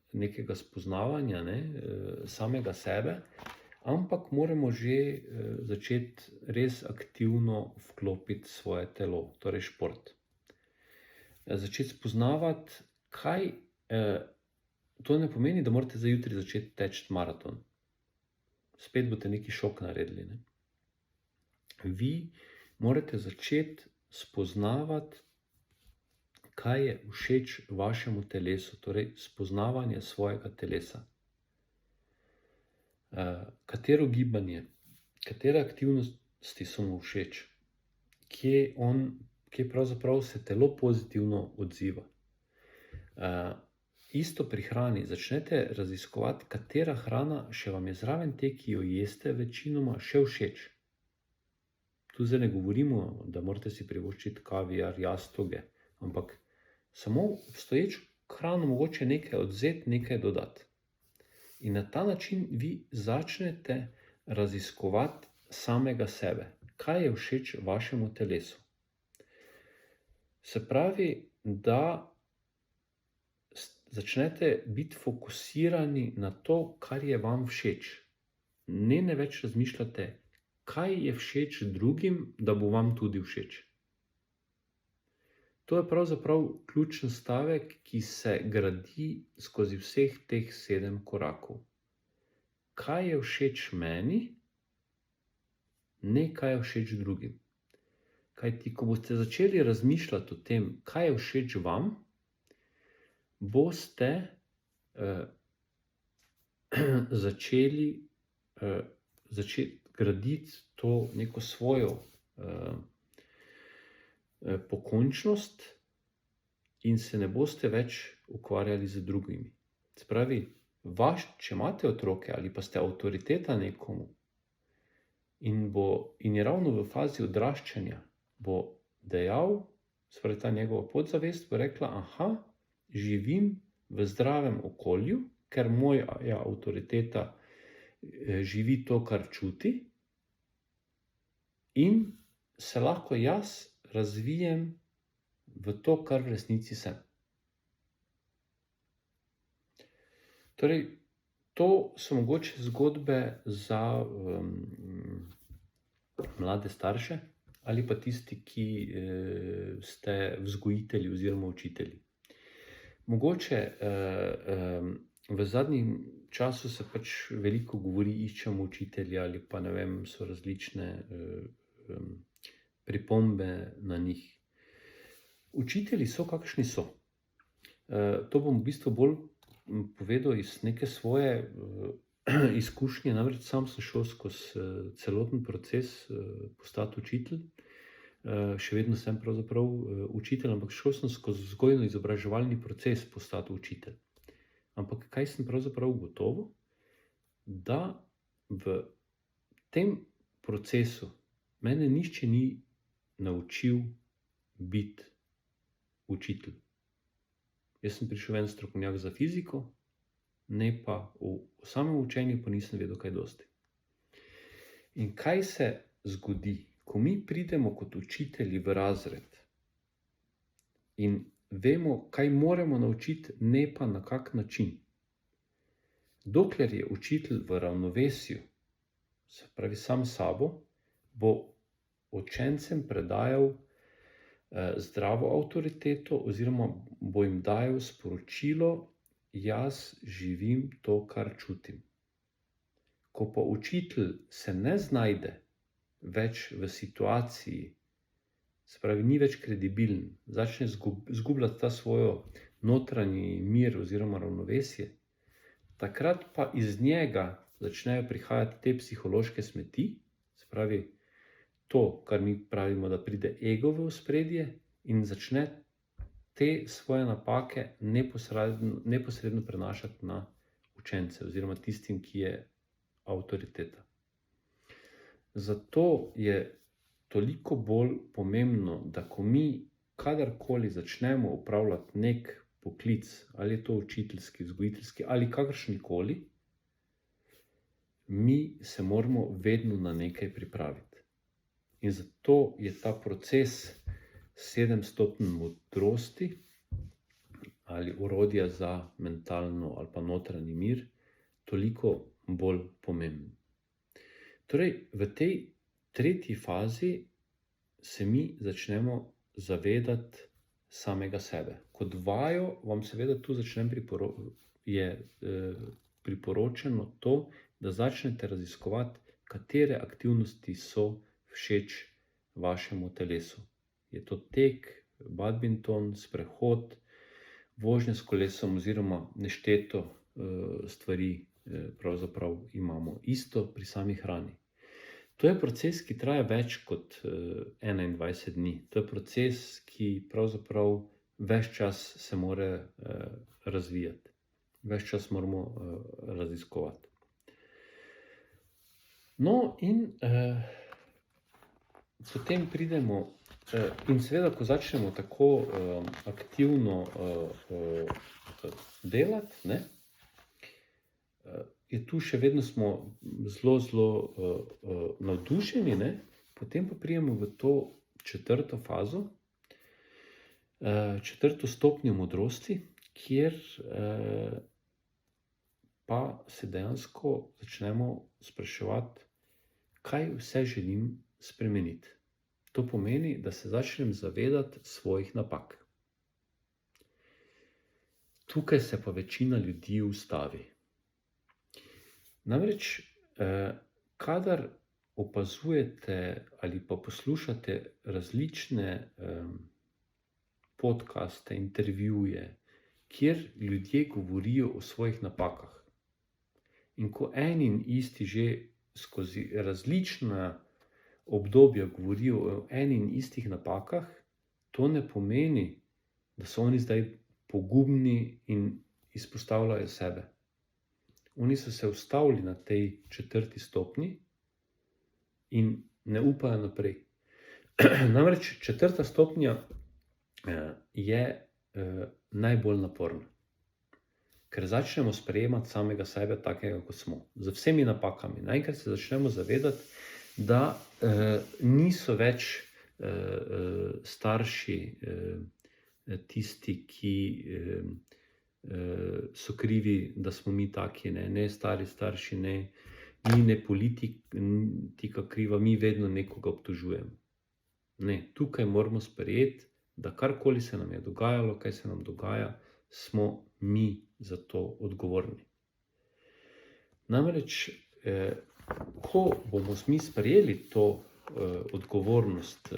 nekega spoznavanja, ne, samega sebe, ampak moramo že začeti res aktivno vklopiti svoje telo, torej šport. začeti spoznavati, kaj to ne pomeni, da morate za jutri začeti teči maraton. Spet boste neki šok naredili. Ne? Vi morate začeti spoznavati, kaj je všeč vašemu telesu, torej spoznavanje svojega telesa. Katero gibanje, katere aktivnosti so mu všeč, kje pravzaprav se telo pozitivno odziva. Isto pri hrani. Začnete raziskovati, katera hrana še vam je zraven te, ki jo jeste večinoma, še všeč. Tu zdaj ne govorimo, da morate si privoščiti kaviar, jastoge, ampak samo obstoječo hrano mogoče nekaj odvzeti, nekaj dodati. In na ta način vi začnete raziskovati samega sebe, kaj je všeč vašemu telesu. Se pravi, da začnete biti fokusirani na to, kar je vam všeč. Ne več razmišljate, kaj je všeč drugim, da bo vam tudi všeč. To je pravzaprav ključen stavek, ki se gradi skozi vseh teh 7 korakov. Kaj je všeč meni, ne kaj je všeč drugim. Kajti, ko boste začeli razmišljati o tem, kaj je všeč vam, boste začeli graditi to neko svojo pokončnost in se ne boste več ukvarjali z drugimi. Se pravi, če imate otroke ali pa ste avtoriteta nekomu in je ravno v fazi odraščanja, bo dejal, se pravi ta njegova podzavest bo rekla, aha, živim v zdravem okolju, ker moja avtoriteta živi to, kar čuti, in se lahko jaz razvijem v to, kar v resnici sem. Torej, to so mogoče zgodbe za mlade starše ali pa tisti, ki ste vzgojitelji oziroma učitelji. Mogoče v zadnjem času se pač veliko govori, iščemo učitelja ali pa ne vem, so različne pripombe na njih. Učitelji so, kakšni so. To bom v bistvu bolj povedal iz neke svoje izkušnje, namreč sam sem šel skozi celoten proces postati učitelj. Še vedno sem pravzaprav učitelj, ampak šel sem skozi vzgojno-izobraževalni proces postati učitelj. Ampak kaj sem pravzaprav ugotovil? Da v tem procesu mene nihče ni naučil biti učitelj. Jaz sem prišel en strokovnjak za fiziko, ne pa v samem učenju pa nisem vedel kaj dosti. In kaj se zgodi, ko mi pridemo kot učitelji v razred in vemo, kaj moramo naučiti, ne pa na kak način. Dokler je učitelj v ravnovesju, se pravi sam sabo, bo učencem predajal zdravo avtoriteto oziroma bo jim dajal sporočilo, jaz živim to, kar čutim. Ko pa učitelj se ne znajde več v situaciji, se pravi, ni več kredibilen, začne zgubljati ta svojo notranji mir oziroma ravnovesje, takrat pa iz njega začnejo prihajati te psihološke smeti, se pravi, to, kar mi pravimo, da pride ego v ospredje in začne te svoje napake neposredno prenašati na učence oziroma tistim, ki je avtoriteta. Zato je toliko bolj pomembno, da ko mi kadarkoli začnemo opravljati nek poklic, ali je to učiteljski, vzgojiteljski ali kakršenkoli, mi se moramo vedno na nekaj pripraviti. In zato je ta proces 7 stopenj modrosti ali orodja za mentalno ali pa notranji mir toliko bolj pomemben. Torej, v tej tretji fazi se mi začnemo zavedati samega sebe. Kot vajo vam seveda tu priporočeno to, da začnete raziskovati, katere aktivnosti so všeč vašemu telesu. Je to tek, badminton, sprehod, vožnja s kolesom oziroma nešteto stvari pravzaprav imamo. Isto pri sami hrani. To je proces, ki traja več kot 21 dni. To je proces, ki pravzaprav ves čas se mora razvijati. Ves čas moramo raziskovati. No in potem pridemo in seveda, ko začnemo tako aktivno delati, ne, je tu še vedno smo zelo navdušeni, ne? Potem pa pridemo v to četrto fazo, četrto stopnjo modrosti, kjer pa se dejansko začnemo spraševati, kaj vse želim spremeniti. To pomeni, da se začnem zavedati svojih napak. Tukaj se pa večina ljudi ustavi. Namreč, kadar opazujete ali pa poslušate različne podcaste, intervjuje, kjer ljudje govorijo o svojih napakah, in ko eni in isti že skozi različna obdobja govorijo o eni in istih napakah, to ne pomeni, da so oni zdaj pogubni in izpostavljajo sebe. Oni so se ustavili na tej četrti stopnji in ne upajo naprej. Namreč četrta stopnja je najbolj naporna, ker začnemo sprejemati samega sebe takega, kot smo, z vsemi napakami. Naenkrat se začnemo zavedati, da niso več starši tisti, ki so krivi, da smo mi taki, ne stari starši, ne politika kriva, mi vedno nekoga obtožujemo. Ne, tukaj moramo sprejeti, da karkoli se nam je dogajalo, kaj se nam dogaja, smo mi za to odgovorni. Namreč, ko bomo mi sprejeli to odgovornost,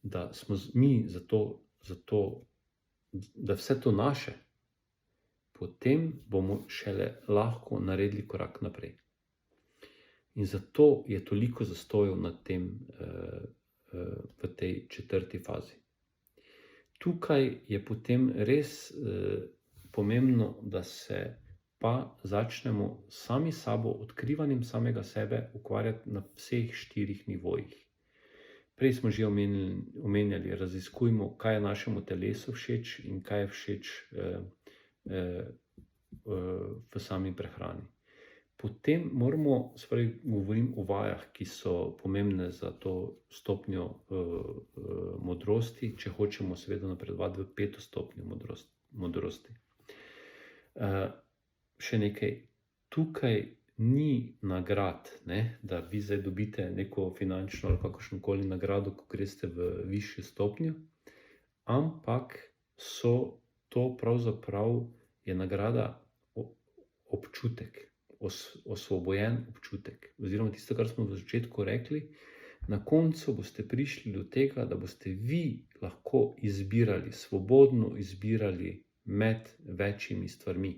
da smo mi za to, da vse to naše, potem bomo šele lahko naredili korak naprej. In zato je toliko zastojev v tej četrti fazi. Tukaj je potem res pomembno, da se pa začnemo sami sabo, odkrivanjem samega sebe, ukvarjati na vseh 4 nivojih. Prej smo že omenjali, raziskujmo, kaj je našemu telesu všeč in kaj je všeč v sami prehrani. Potem moramo, govorim o vajah, ki so pomembne za to stopnjo modrosti, če hočemo seveda napredovati v 5. stopnjo modrosti. Še nekaj, tukaj ni nagrad, da vi zdaj dobite neko finančno ali kakršnokoli nagrado, ko greste v višjo stopnjo, ampak to pravzaprav je nagrada občutek, osvobojen občutek. Oziroma tisto, kar smo v začetku rekli, na koncu boste prišli do tega, da boste vi lahko izbirali, svobodno izbirali med večjimi stvarmi.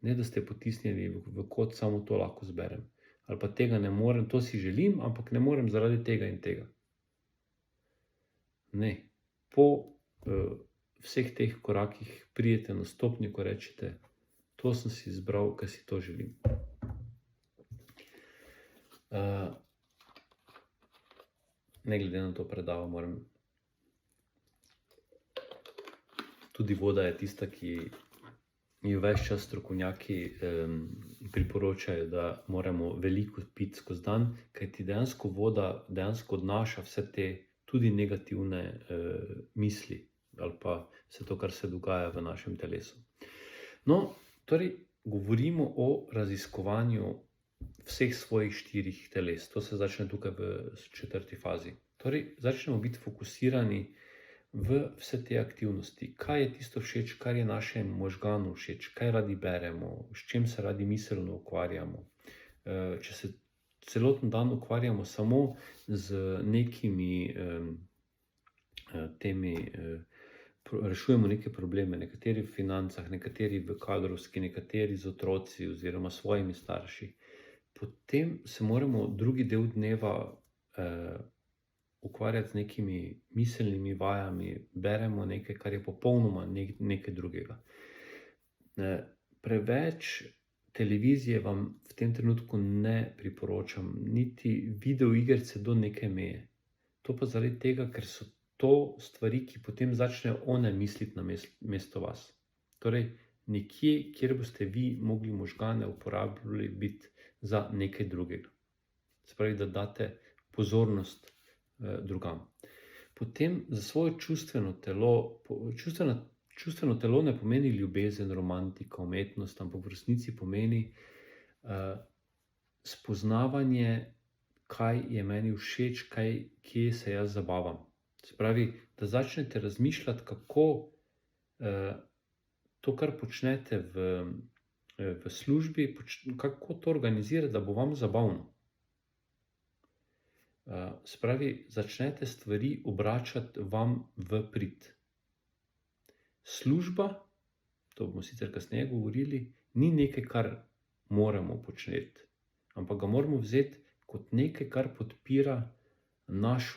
Ne, da ste potisnjeni v kot, samo to lahko zberem. Ali pa tega ne morem, to si želim, ampak ne morem zaradi tega in tega. Ne, po vseh teh korakih pridete na stopnjo, ko rečete, to sem si izbral, ker si to želim. Ne glede na to predavo, moram. Tudi voda je tista, ki jo ves čas strokovnjaki priporočajo, da moramo veliko piti skozi dan, kajti dejansko voda odnaša vse te tudi negativne misli ali pa vse to, kar se dogaja v našem telesu. No, torej govorimo o raziskovanju vseh svojih 4 teles. To se začne tukaj v 4. fazi. Torej, začnemo biti fokusirani v vse te aktivnosti. Kaj je tisto všeč, kar je našem možganu všeč, kaj radi beremo, s čim se radi miselno ukvarjamo. Če se celoten dan ukvarjamo samo z nekimi rešujemo neke probleme, nekateri v financah, nekateri v kadrovski, nekateri z otroci oziroma svojimi starši, potem se moramo drugi del dneva ukvarjati z nekimi miselnimi vajami, beremo nekaj, kar je popolnoma nekaj drugega. Preveč televizije vam v tem trenutku ne priporočam, niti videoigrice do neke meje. To pa zaradi tega, ker so to stvari, ki potem začnejo one misliti na mesto vas. Torej, nekje, kjer boste vi mogli možgane uporabljati biti za nekaj drugega. Se pravi, da date pozornost drugam. Potem za svoje čustveno telo, čustveno telo ne pomeni ljubezen, romantika, umetnost, ampak v resnici pomeni spoznavanje, kaj je meni všeč, kje se jaz zabavam. Se pravi, da začnete razmišljati, kako to, kar počnete v službi, kako to organizirati, da bo vam zabavno. Se pravi, začnete stvari obračati vam v prid. Služba, to bomo sicer kasneje govorili, ni nekaj, kar moramo početi, ampak ga moramo vzeti kot nekaj, kar podpira naš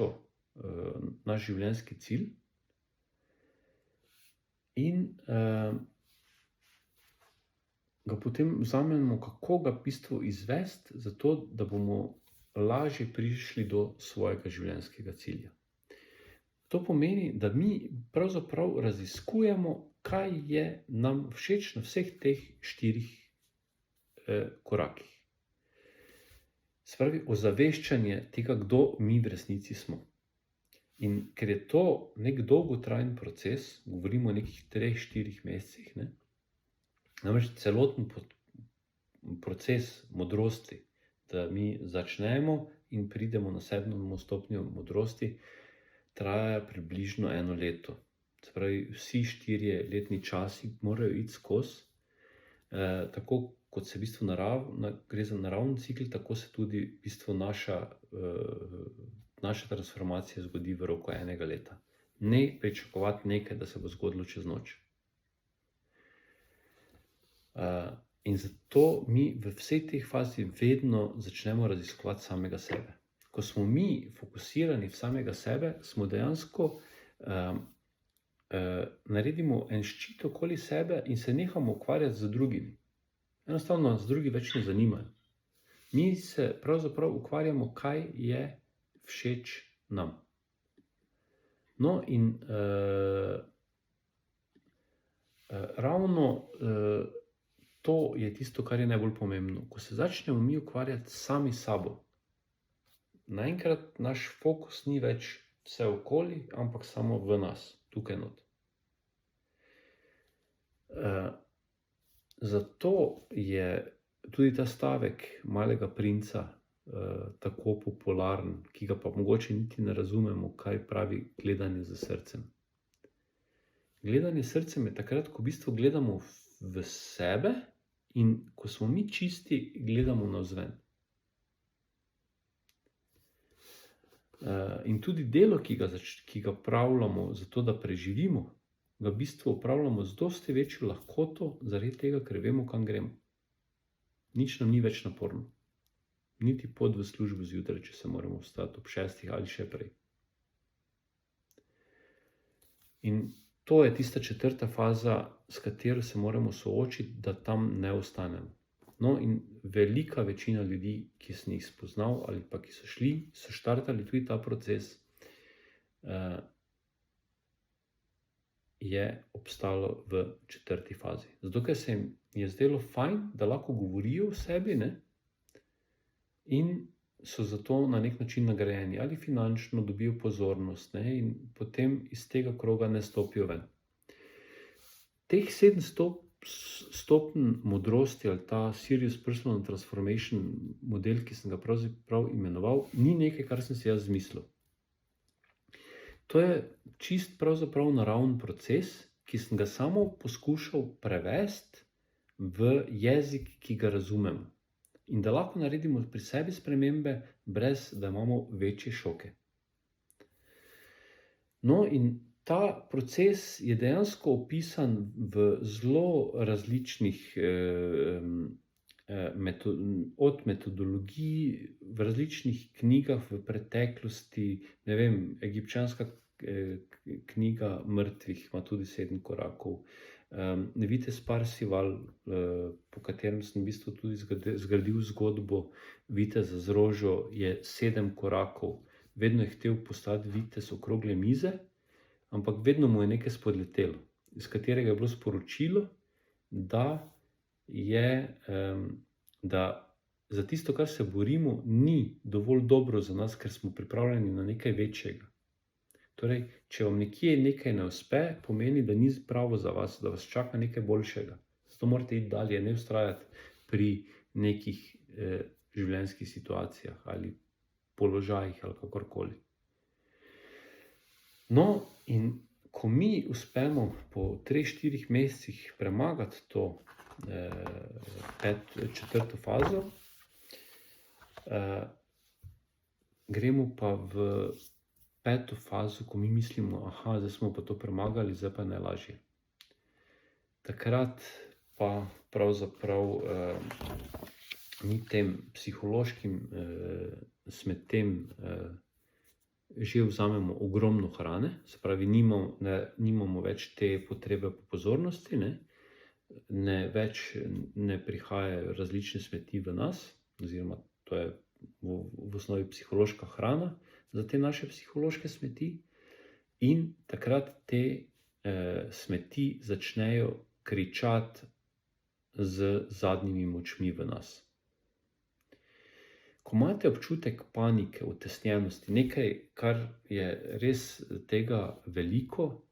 življenjski cilj in ga potem vzamemo, kako ga v bistvu izvesti, zato da bomo lažje prišli do svojega življenjskega cilja. To pomeni, da mi pravzaprav raziskujemo, kaj je nam všeč na vseh teh 4 korakih. Se pravi, ozaveščanje tega, kdo mi v resnici smo. In ker je to nek dolgotrajen proces, govorimo o nekih 3-4 mesecih, namreč celoten proces modrosti, da mi začnemo in pridemo na 7. stopnjo modrosti, traja približno 1 leto. Se pravi, vsi 4 letni časi morajo iti skozi, tako kot se v bistvu gre za naravni cikel, tako se tudi v bistvu naša transformacija zgodi v roku 1 leta. Ne pričakovati nekaj, da se bo zgodilo čez noč. In zato mi v vsej tej fazi vedno začnemo raziskovati samega sebe. Ko smo mi fokusirani v samega sebe, smo dejansko naredimo en ščit okoli sebe in se nehamo ukvarjati z drugimi. Enostavno nas drugi več ne zanimajo. Mi se pravzaprav ukvarjamo, kaj je všeč nam. No in ravno to je tisto, kar je najbolj pomembno. Ko se začnemo mi ukvarjati sami s sabo, naenkrat naš fokus ni več vse okoli, ampak samo v nas, tukaj not. Zato je tudi ta stavek Malega princa tako popularen, ki ga pa mogoče niti ne razumemo, kaj pravi gledanje z srcem. Gledanje s srcem je takrat, ko v bistvu gledamo v sebe in ko smo mi čisti, gledamo navzven. In tudi delo, ki ga opravljamo zato, da preživimo, ga v bistvu opravljamo z dosti večjo lahkoto, zaradi tega, ker vemo, kam gremo. Nič nam ni več naporno. Niti pot v službo zjutraj, če se moramo vstati ob 6 ali še prej. In to je tista 4. faza, s katero se moramo soočiti, da tam ne ostanemo. No, in velika večina ljudi, ki sem jih spoznal ali pa ki so štartali tudi ta proces, je obstalo v 4. fazi. Zato, ker se jim je zdelo fajn, da lahko govorijo o sebi, in so zato na nek način nagrajeni ali finančno, dobijo pozornost, in potem iz tega kroga ne stopijo ven. Teh 7 stopenj modrosti ali ta Serious Personal Transformation model, ki sem ga pravzaprav imenoval, ni nekaj, kar sem si jaz izmislil. To je čist pravzaprav naraven proces, ki sem ga samo poskušal prevesti v jezik, ki ga razumemo. In da lahko naredimo pri sebi spremembe, brez da imamo večje šoke. No, in ta proces je dejansko opisan v zelo različnih od metodologij, v različnih knjigah v preteklosti. Ne vem, egipčanska knjiga mrtvih ima tudi 7 korakov. Vitez Parzival, po katerem sem v bistvu tudi zgradil zgodbo Viteza z rožo, je 7 korakov. Vedno je hotel postati vitez okrogle mize, ampak vedno mu je nekaj spodletelo, iz katerega je bilo sporočilo, da za tisto, kar se borimo, ni dovolj dobro za nas, ker smo pripravljeni na nekaj večjega. Torej, če vam nekje nekaj ne uspe, pomeni, da ni pravo za vas, da vas čaka nekaj boljšega. Zato morate iti dalje, ne vztrajati pri nekih življenjskih situacijah ali položajih ali kakorkoli. No, in ko mi uspemo po 3-4 mesecih premagati to četrto fazo, gremo pa v 5. fazo, ko mi mislimo, zdaj smo pa to premagali, zdaj pa je najlažje. Takrat pa pravzaprav mi tem psihološkim smetem že vzamemo ogromno hrane, se pravi, nimamo več te potrebe po pozornosti, več ne prihajajo različne smeti v nas, oziroma to je v osnovi psihološka hrana za te naše psihološke smeti, in takrat te smeti začnejo kričati z zadnjimi močmi v nas. Ko imate občutek panike, utesnjenosti, nekaj, kar je res tega veliko,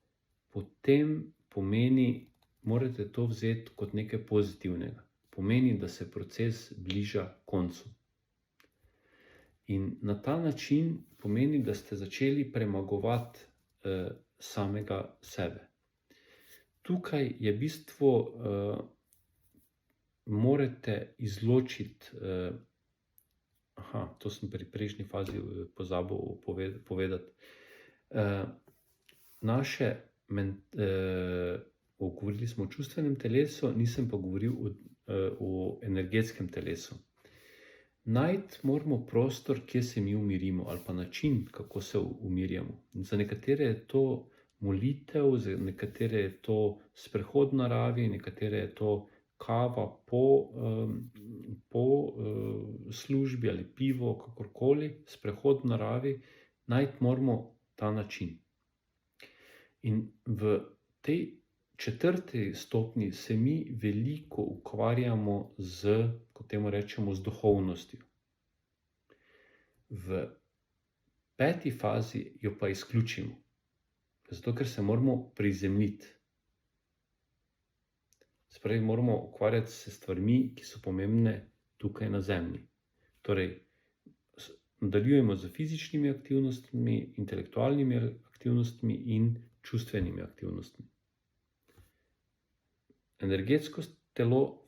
potem pomeni, morate to vzeti kot nekaj pozitivnega. Pomeni, da se proces bliža koncu. In na ta način pomeni, da ste začeli premagovati samega sebe. Tukaj je bistvo, morate izločiti, to sem pri prejšnji fazi pozabil povedati, govorili smo o čustvenem telesu, nisem pa govoril o energetskem telesu. Najti moramo prostor, kjer se mi umirimo, ali pa način, kako se umirjamo. Za nekatere je to molitev, za nekatere je to sprehod v naravi, nekatere je to kava po službi ali pivo, kakorkoli, sprehod v naravi. Najti moramo ta način. In v tej 4. stopnji se mi veliko ukvarjamo kot temu rečemo, z duhovnostjo. V 5. fazi jo pa izključimo, zato ker se moramo prizemljiti. Se pravi, moramo ukvarjati se s stvarmi, ki so pomembne tukaj na zemlji. Torej, nadaljujemo z fizičnimi aktivnostmi, intelektualnimi aktivnostmi in čustvenimi aktivnostmi. Energetsko telo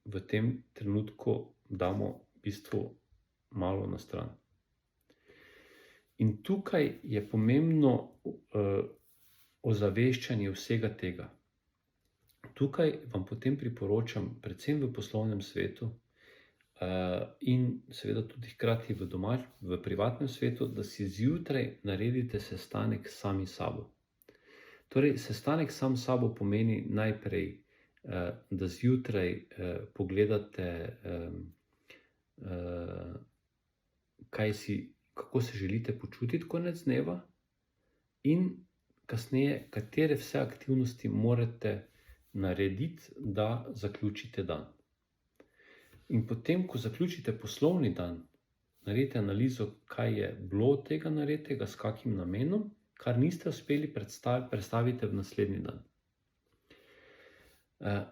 v tem trenutku damo v bistvu malo na stran. In tukaj je pomembno ozaveščanje vsega tega. Tukaj vam potem priporočam, predvsem v poslovnem svetu in seveda tudi hkrati v privatnem svetu, da si zjutraj naredite sestanek sami s sabo. Torej, sestanek sam s sabo pomeni najprej, da zjutraj pogledate, kako se želite počutiti konec dneva, in kasneje, katere vse aktivnosti morate narediti, da zaključite dan. In potem, ko zaključite poslovni dan, naredite analizo, kaj je bilo tega nareditega, s kakim namenom, kar niste uspeli, predstavite v naslednji dan.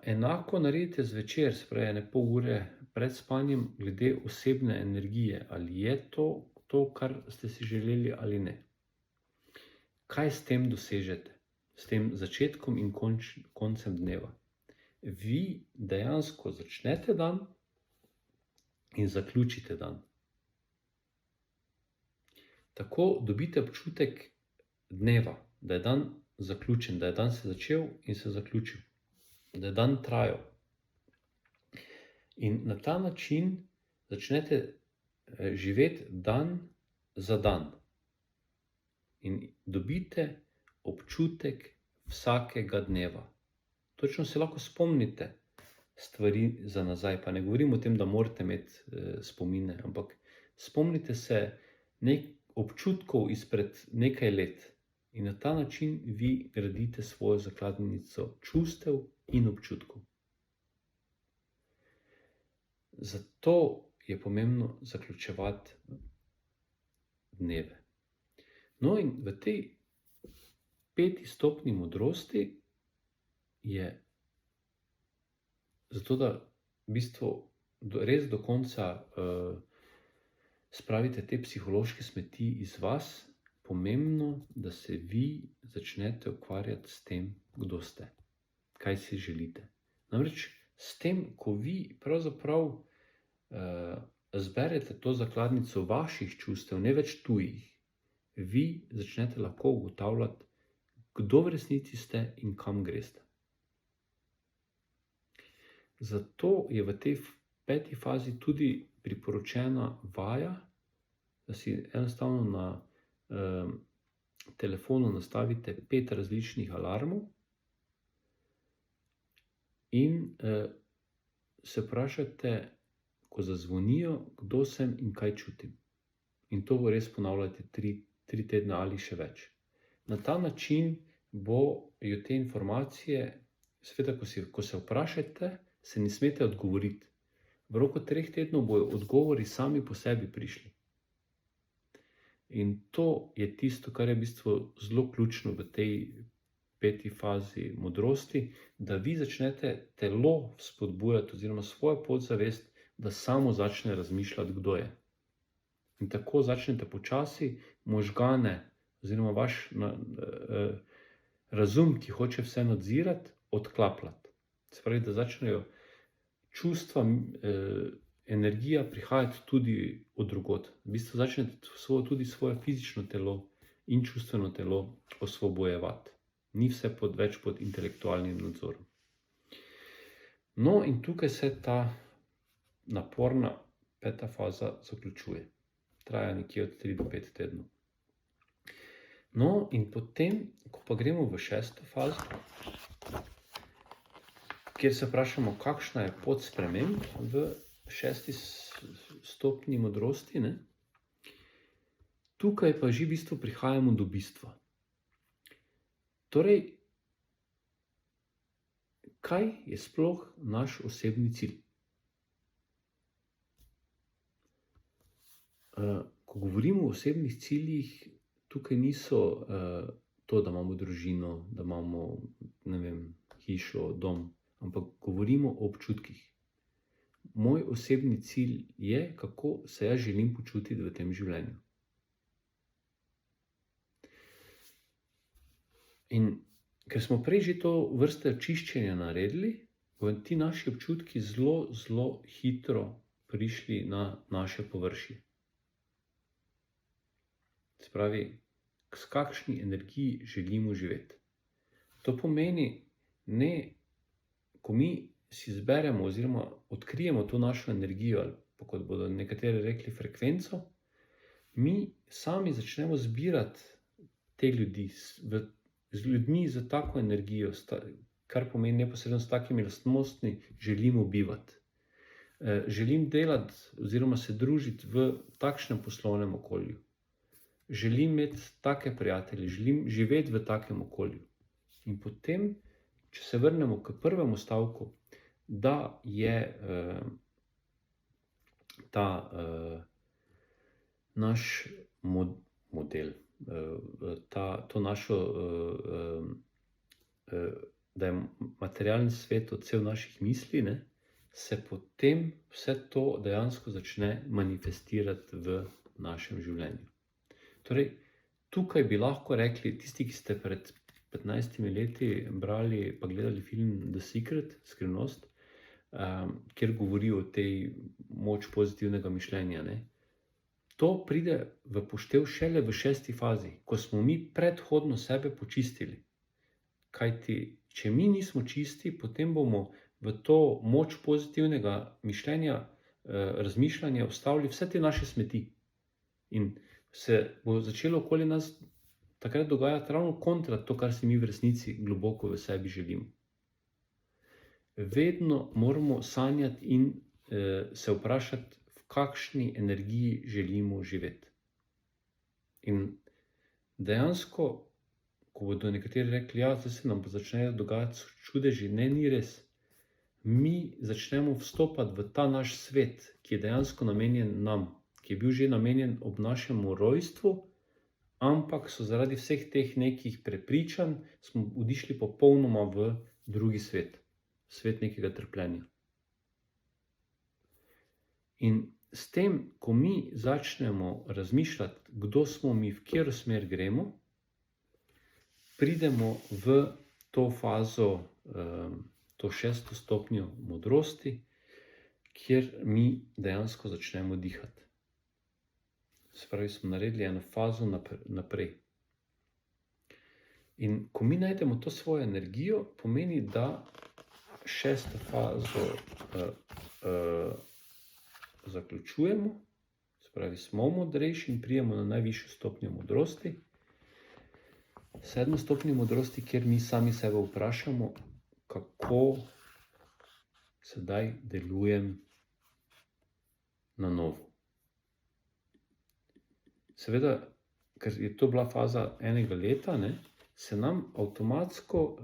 Enako naredite zvečer, se pravi, 1,5 ure pred spanjem, glede osebne energije, ali je to, kar ste si želeli ali ne. kaj s tem dosežete, s tem začetkom in koncem dneva. Vi dejansko začnete dan in zaključite dan. Tako dobite občutek dneva, da je dan zaključen, da je dan se začel in se zaključil, da je dan trajal. In na ta način začnete živeti dan za dan. In dobite občutek vsakega dneva. Točno se lahko spomnite stvari za nazaj, pa ne govorim o tem, da morate imeti spomine, ampak spomnite se občutkov izpred nekaj let in na ta način vi gradite svojo zakladnico čustev in občutkov. Zato je pomembno zaključevati dneve. No in v tej 5. stopnji modrosti je zato, da v bistvu res do konca spravite te psihološke smeti iz vas, pomembno, da se vi začnete ukvarjati s tem, kdo ste, kaj si želite. Namreč s tem, ko vi pravzaprav zberete to zakladnico vaših čustev, ne več tujih, vi začnete lahko ugotavljati, kdo v resnici ste in kam greste. Zato je v tej 5. fazi tudi priporočena vaja, da si enostavno na telefonu nastavite 5 različnih alarmov in se vprašate, ko zazvonijo, kdo sem in kaj čutim. In to res ponavljate 3 tedne ali še več. Na ta način bojo te informacije, seveda, ko se vprašate, se ne smete odgovoriti. V roku 3 tednov bojo odgovori sami po sebi prišli. In to je tisto, kar je v bistvu zelo ključno v tej 5. fazi modrosti, da vi začnete telo spodbujati oziroma svojo podzavest, da samo začne razmišljati, kdo je. In tako začnete počasi možgane oziroma vaš razum, ki hoče vse nadzirati, odklapljati. Se pravi, da začnejo čustva, energija prihajati tudi od drugod. V bistvu začnete tudi svoje fizično telo in čustveno telo osvobojevati. Ni vse več pod intelektualnim nadzorom. No, in tukaj se ta naporna 5. faza zaključuje. Traja nekje od 3 do 5 tednov. No, in potem, ko pa gremo v 6. fazo, kjer se vprašamo, kakšna je pot sprememb v 6. stopnji modrosti, ne? Tukaj pa že v bistvu prihajamo do bistva. Torej, kaj je sploh naš osebni cilj? Ko govorimo o osebnih ciljih, tukaj niso to, da imamo družino, da imamo, ne vem, hišo, dom, ampak govorimo o občutkih. Moj osebni cilj je, kako se jaz želim počutiti v tem življenju. In ker smo prej že to vrste čiščenja naredili, bodo ti naši občutki zelo, zelo hitro prišli na naše površje. Se pravi, s kakšni energiji želimo živeti. To pomeni, ko mi si zberemo oziroma odkrijemo to našo energijo, ali pa kot bodo nekateri rekli frekvenco, mi sami začnemo zbirati te ljudi, z ljudmi z tako energijo, kar pomeni neposredno s takimi lastnostmi, želimo bivati. Želim delati oziroma se družiti v takšnem poslovnem okolju. Želim imeti take prijatelje, želim živeti v takem okolju. In potem, če se vrnemo k prvemu stavku, da je ta naš model, to našo, da je materialni svet odsev naših misli, ne, se potem vse to dejansko začne manifestirati v našem življenju. Torej, tukaj bi lahko rekli, tisti, ki ste pred 15 leti brali pa gledali film The Secret, Skrivnost, kjer govori o tej moč pozitivnega mišljenja, ne? To pride v poštev šele v 6. fazi, ko smo mi predhodno sebe počistili. Kajti, če mi nismo čisti, potem bomo v to moč pozitivnega mišljenja, razmišljanja vstavili vse te naše smeti. In se bo začelo okoli nas takrat dogajati ravno kontra to, kar si mi v resnici globoko v sebi želimo. Vedno moramo sanjati in se vprašati, v kakšni energiji želimo živeti. In dejansko, ko bodo nekateri rekli, ja, zdaj se nam začnejo dogajati čudeži, ne, ni res. Mi začnemo vstopati v ta naš svet, ki je dejansko namenjen nam, ki je bil že namenjen ob našem rojstvu, ampak so zaradi vseh teh nekih prepričanj smo odišli popolnoma v drugi svet, svet nekega trpljenja. In s tem, ko mi začnemo razmišljati, kdo smo mi, v katero smer gremo, pridemo v to fazo, to 6. stopnjo modrosti, kjer mi dejansko začnemo dihati. Se pravi, smo naredili eno fazo naprej. In ko mi najdemo to svojo energijo, pomeni, da 6. fazo zaključujemo, se pravi, smo modrejši in prijemo na najvišjo stopnjo modrosti. 7. stopnjo modrosti, kjer mi sami sebe vprašamo, kako sedaj delujem na novo. Seveda, ker je to bila faza enega leta, ne, se nam avtomatsko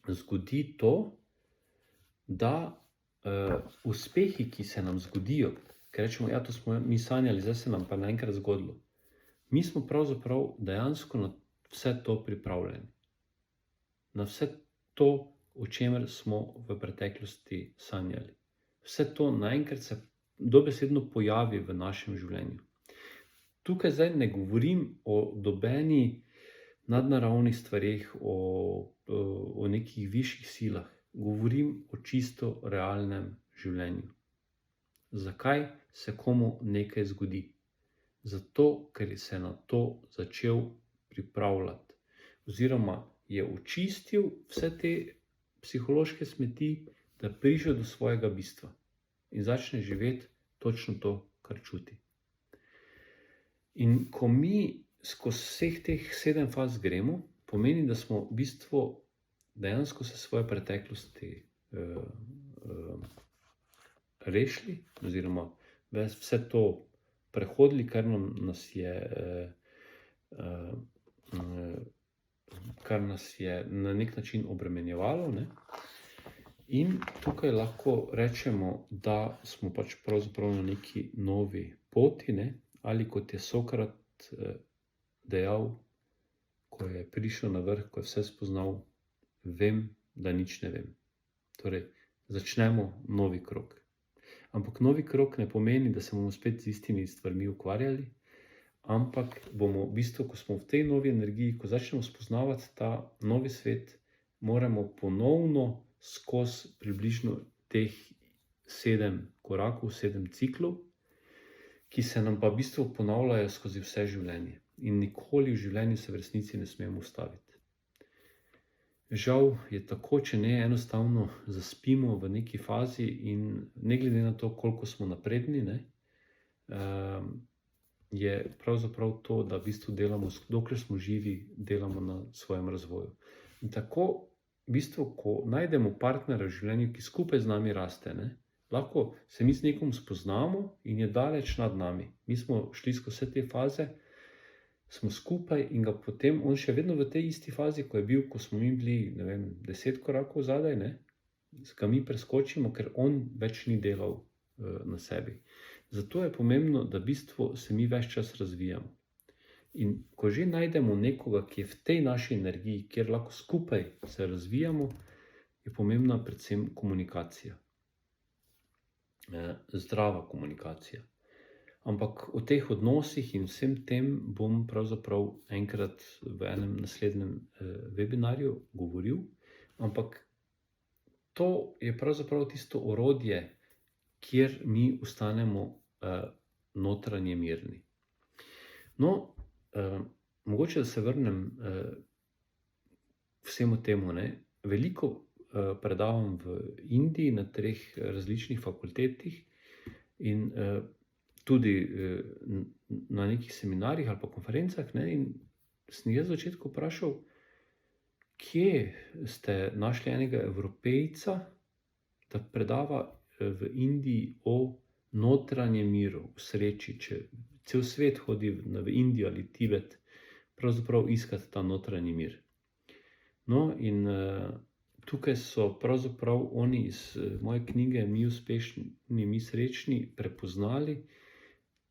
zgodi to, da uspehi, ki se nam zgodijo, ker rečemo, ja, to smo mi sanjali, zdaj se nam pa naenkrat zgodilo. Mi smo pravzaprav dejansko na vse to pripravljeni. Na vse to, o čemer smo v preteklosti sanjali. Vse to naenkrat se dobesedno pojavi v našem življenju. Tukaj zdaj ne govorim o nobeni nadnaravnih stvareh, o nekih višjih silah. Govorim o čisto realnem življenju. Zakaj se komu nekaj zgodi? Zato, ker se na to začel pripravljati. Oziroma je očistil vse te psihološke smeti, da prišel do svojega bistva in začne živeti točno to, kar čuti. In ko mi skozi vseh teh 7 faz gremo, pomeni, da smo v bistvu dejansko se svoje preteklosti rešili, oziroma vse to prehodili, kar nas je na nek način obremenjevalo, ne? In tukaj lahko rečemo, da smo pač pravzaprav na neki novi poti, ne? Ali kot je Sokrat dejal, ko je prišel na vrh, ko je vse spoznal, vem, da nič ne vem. Torej, začnemo novi krog. Ampak novi krog ne pomeni, da se bomo spet z istimi stvarmi ukvarjali, ampak bomo v bistvu, ko smo v tej novi energiji, ko začnemo spoznavati ta novi svet, moramo ponovno skozi približno teh 7 korakov, 7 ciklov, ki se nam pa v bistvu ponavljajo skozi vse življenje. In nikoli v življenju se v resnici ne smemo ustaviti. Žal je tako, če ne enostavno zaspimo v neki fazi in ne glede na to, koliko smo napredni, ne, je pravzaprav to, da v bistvu delamo, dokler smo živi, delamo na svojem razvoju. In tako, v bistvu, ko najdemo partnera v življenju, ki skupaj z nami raste, ne, lahko se mi z nekom spoznamo in je daleč nad nami. Mi smo šli skozi vse te faze, smo skupaj in ga potem, on še vedno v tej isti fazi, ko je bil, ko smo mi bili, ne vem, 10 korakov zadaj, ne, ga mi preskočimo, ker on več ni delal na sebi. Zato je pomembno, da v bistvu se mi ves čas razvijamo. In ko že najdemo nekoga, ki je v tej naši energiji, kjer lahko skupaj se razvijamo, je pomembna predvsem komunikacija. Zdrava komunikacija. ampak o teh odnosih in vsem tem bom pravzaprav enkrat v enem naslednjem webinarju govoril, ampak to je pravzaprav tisto orodje, kjer mi ostanemo notranje mirni. No, mogoče da se vrnem vsemu temu, ne. Veliko predavam v Indiji na 3 različnih fakultetih in tudi na nekih seminarjih ali pa konferencah, ne, in sem jaz v začetku vprašal, kje ste našli enega Evropejca, da predava v Indiji o notranjem miru, o sreči, če cel svet hodi v Indijo ali Tibet, pravzaprav iskati ta notranji mir. No, in tukaj so pravzaprav oni iz moje knjige Mi uspešni, mi srečni prepoznali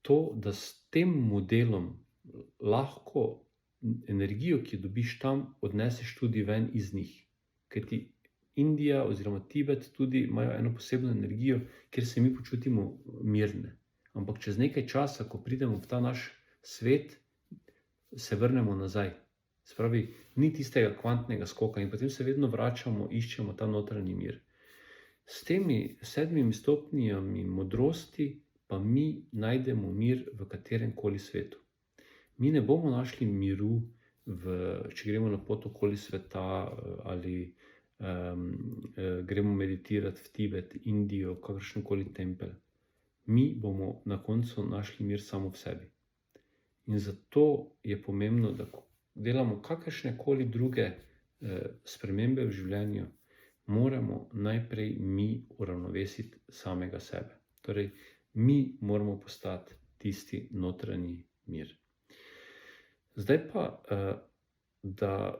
to, da s tem modelom lahko energijo, ki jo dobiš tam, odneseš tudi ven iz njih. Kajti Indija oziroma Tibet tudi imajo eno posebno energijo, kjer se mi počutimo mirne. Ampak čez nekaj časa, ko pridemo v ta naš svet, se vrnemo nazaj. Se pravi, ni tistega kvantnega skoka in potem se vedno vračamo, iščemo ta notranji mir. S temi 7 stopnjami modrosti pa mi najdemo mir v katerem koli svetu. Mi ne bomo našli miru, če gremo na pot okoli sveta ali gremo meditirati v Tibet, Indijo, kakršenkoli tempelj. Mi bomo na koncu našli mir samo v sebi. In zato je pomembno, da delamo kakršnekoli druge spremembe v življenju, moramo najprej mi uravnovesiti samega sebe. Torej, mi moramo postati tisti notranji mir. Zdaj pa, da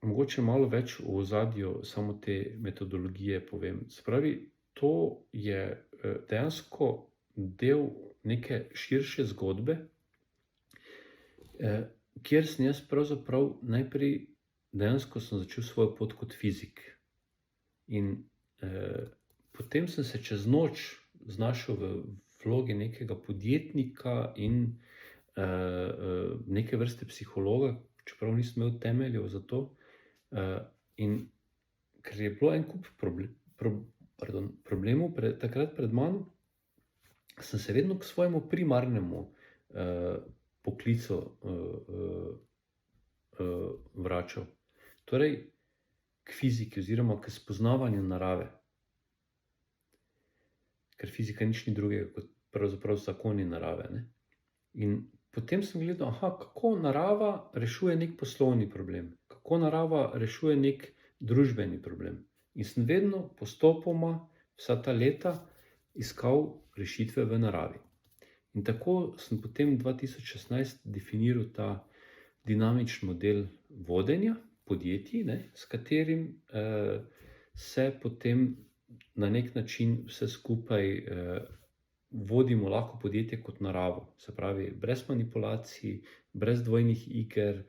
mogoče malo več o ozadju samo te metodologije povem. Se pravi, to je dejansko del neke širše zgodbe, kjer sem jaz pravzaprav najprej dejansko sem začel svojo pot kot fizik. In potem sem se čez noč znašel v vlogi nekega podjetnika in neke vrste psihologa, čeprav nisem imel temeljev za to. In ker je bilo en kup problemov takrat pred mano, sem se vedno k svojemu primarnemu poklicu vračal. Torej, k fiziki oziroma k spoznavanju narave. Ker fizika nič ni drugega kot pravzaprav zakoni narave, ne. In potem sem gledal, kako narava rešuje nek poslovni problem, kako narava rešuje nek družbeni problem. In sem vedno postopoma vsa ta leta iskal rešitve v naravi. In tako sem potem 2016 definiral ta dinamični model vodenja podjetij, ne, s katerim se potem na nek način vse skupaj vodimo lahko podjetje kot naravo. Se pravi, brez manipulacij, brez dvojnih iger,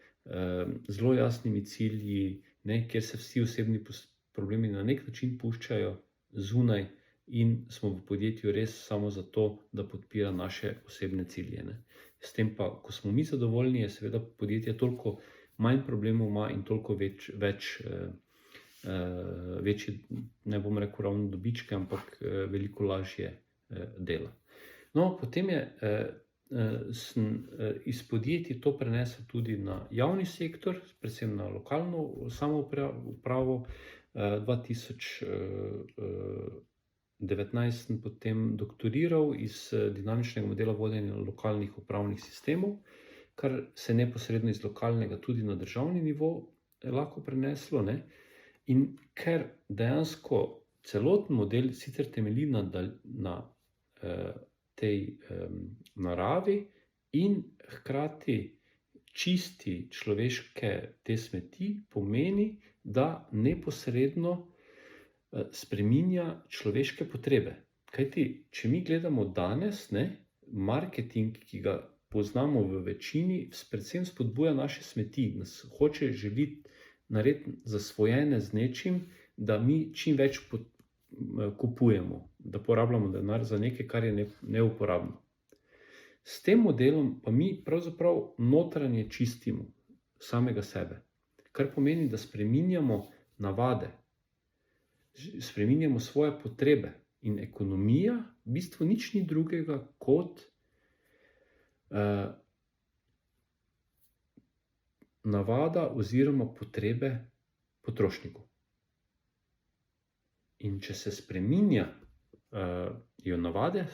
zelo jasnimi cilji, ne, kjer se vsi osebni problemi na nek način puščajo zunaj in smo v podjetju res samo zato, da podpira naše osebne cilje, ne. S tem pa, ko smo mi zadovoljni, je seveda podjetje toliko manj problemov ima in toliko večji, ne bom rekel ravno dobičke, ampak veliko lažje dela. No, potem sem iz podjetij to prenesel tudi na javni sektor, predvsem na lokalno samoupravo. 2019 sem potem doktoriral iz dinamičnega modela vodenja lokalnih upravnih sistemov, kar se neposredno iz lokalnega tudi na državni nivo lahko preneslo, ne. In ker dejansko celoten model sicer temelji na tej naravi in hkrati čisti človeške te smeti, pomeni, da neposredno spreminja človeške potrebe. Kajti, če mi gledamo danes, ne, marketing, ki ga poznamo v večini, predvsem spodbuja naše smeti, nas želi narediti zasvojene z nečim, da mi čim več kupujemo, da porabljamo denar za nekaj, kar je neuporabno. S tem modelom pa mi pravzaprav notranje čistimo samega sebe, kar pomeni, da spreminjamo navade, spreminjamo svoje potrebe. In ekonomija v bistvu nič ni drugega kot navada oziroma potrebe potrošnikov. In če se spreminjajo navade,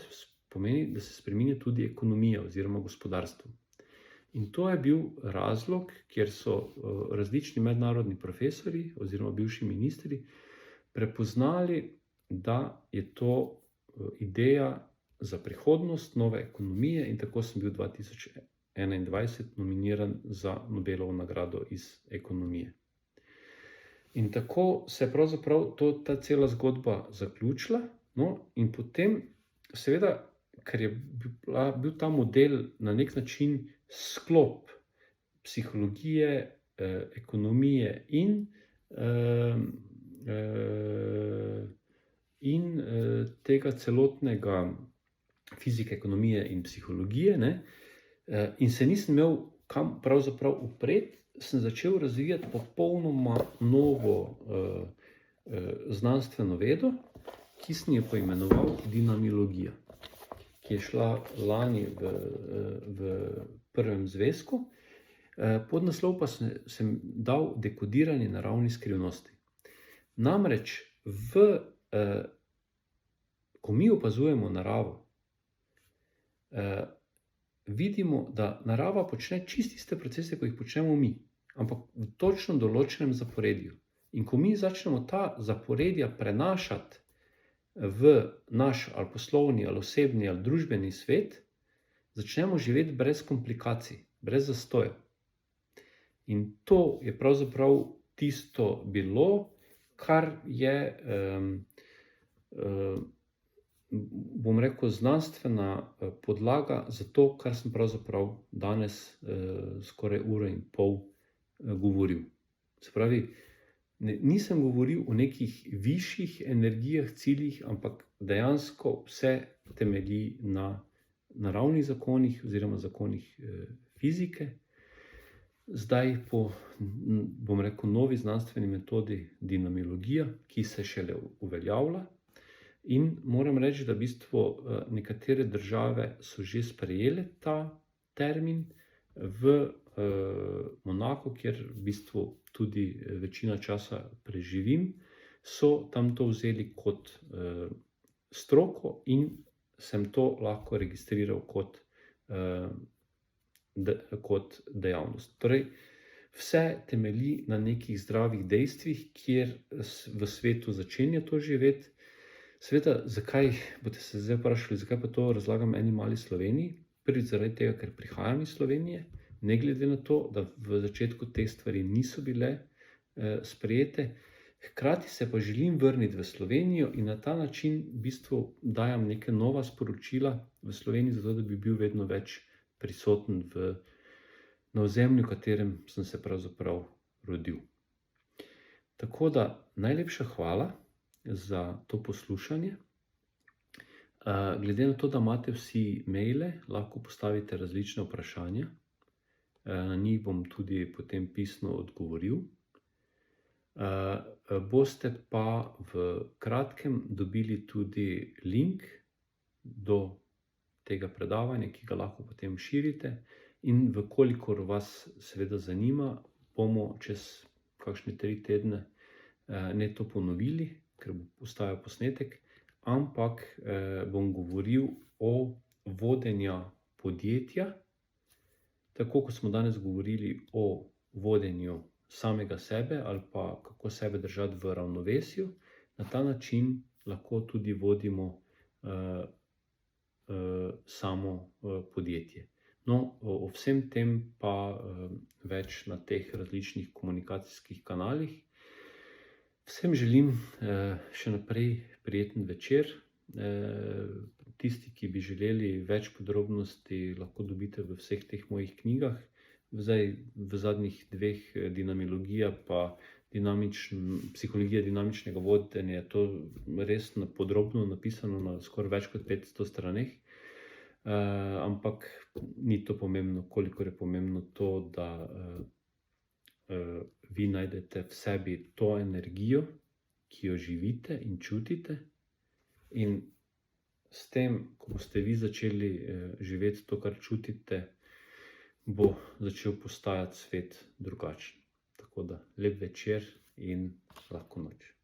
pomeni, da se spreminja tudi ekonomija oziroma gospodarstvo. In to je bil razlog, kjer so različni mednarodni profesori oziroma bivši ministri prepoznali, da je to ideja za prihodnost nove ekonomije, in tako sem bil 2021 nominiran za Nobelovo nagrado iz ekonomije. In tako se je pravzaprav ta cela zgodba zaključila. No, in potem, seveda, ker je bil ta model na nek način sklop psihologije, ekonomije in tega celotnega fizike, ekonomije in psihologije, ne, in se nisem imel kam pravzaprav upreti, sem začel razvijati popolnoma novo znanstveno vedo, ki sem jo poimenoval dinamologija, ki je šla lani v prvem zvezku. Podnaslov pa sem dal dekodiranje naravnih skrivnosti. Namreč, ko mi opazujemo naravo, vidimo, da narava počne čisto iste procese, kot jih počnemo mi, ampak v točno določenem zaporedju. In ko mi začnemo ta zaporedja prenašati v naš ali poslovni, ali osebni, ali družbeni svet, začnemo živeti brez komplikacij, brez zastojev. In to je pravzaprav tisto bilo, kar je, bom rekel, znanstvena podlaga za to, kar sem pravzaprav danes skoraj uro in pol govoril. Se pravi, nisem govoril o nekih višjih energijah, ciljih, ampak dejansko vse temelji na naravnih zakonih oziroma zakonih fizike. Zdaj po, bom rekel, novi znanstveni metodi dinamologija, ki se šele uveljavlja. In moram reči, da v bistvu nekatere države so že sprejele ta termin. V Monaku, kjer v bistvu tudi večina časa preživim, so tam to vzeli kot stroko in sem to lahko registriral kot dejavnost. Torej, vse temelji na nekih zdravih dejstvih, kjer v svetu začenja to živeti. Sveda, zakaj, boste se zdaj vprašali, zakaj pa to razlagam eni mali Sloveniji? Prvič zaradi tega, ker prihajam iz Slovenije, ne glede na to, da v začetku te stvari niso bile sprejete. Hkrati se pa želim vrniti v Slovenijo in na ta način v bistvu dajam neke nova sporočila v Sloveniji, zato da bi bil vedno več prisoten na ozemlju, v katerem sem se pravzaprav rodil. Tako da najlepša hvala za to poslušanje. Glede na to, da imate vsi maile, lahko postavite različne vprašanja. Na njih bom tudi potem pisno odgovoril. Boste pa v kratkem dobili tudi link do tega predavanja, ki ga lahko potem širite. In vkolikor vas seveda zanima, bomo čez kakšne 3 tedne ne to ponovili, ker bo postajal posnetek, ampak bom govoril o vodenju podjetja, tako kot smo danes govorili o vodenju samega sebe ali pa kako sebe držati v ravnovesju. Na ta način lahko tudi vodimo samo podjetje. No, o vsem tem pa več na teh različnih komunikacijskih kanalih. Vsem želim še naprej prijeten večer. Tisti, ki bi želeli več podrobnosti, lahko dobite v vseh teh mojih knjigah. Zdaj, v zadnjih 2, dinamologija pa psihologija dinamičnega vodenja, je to res podrobno napisano na skoraj več kot 500 straneh. ampak ni to pomembno, kolikor je pomembno to, da vi najdete v sebi to energijo, ki jo živite in čutite, in s tem, ko boste vi začeli živeti to, kar čutite, bo začel postajati svet drugačen. Tako da lep večer in lahko noč.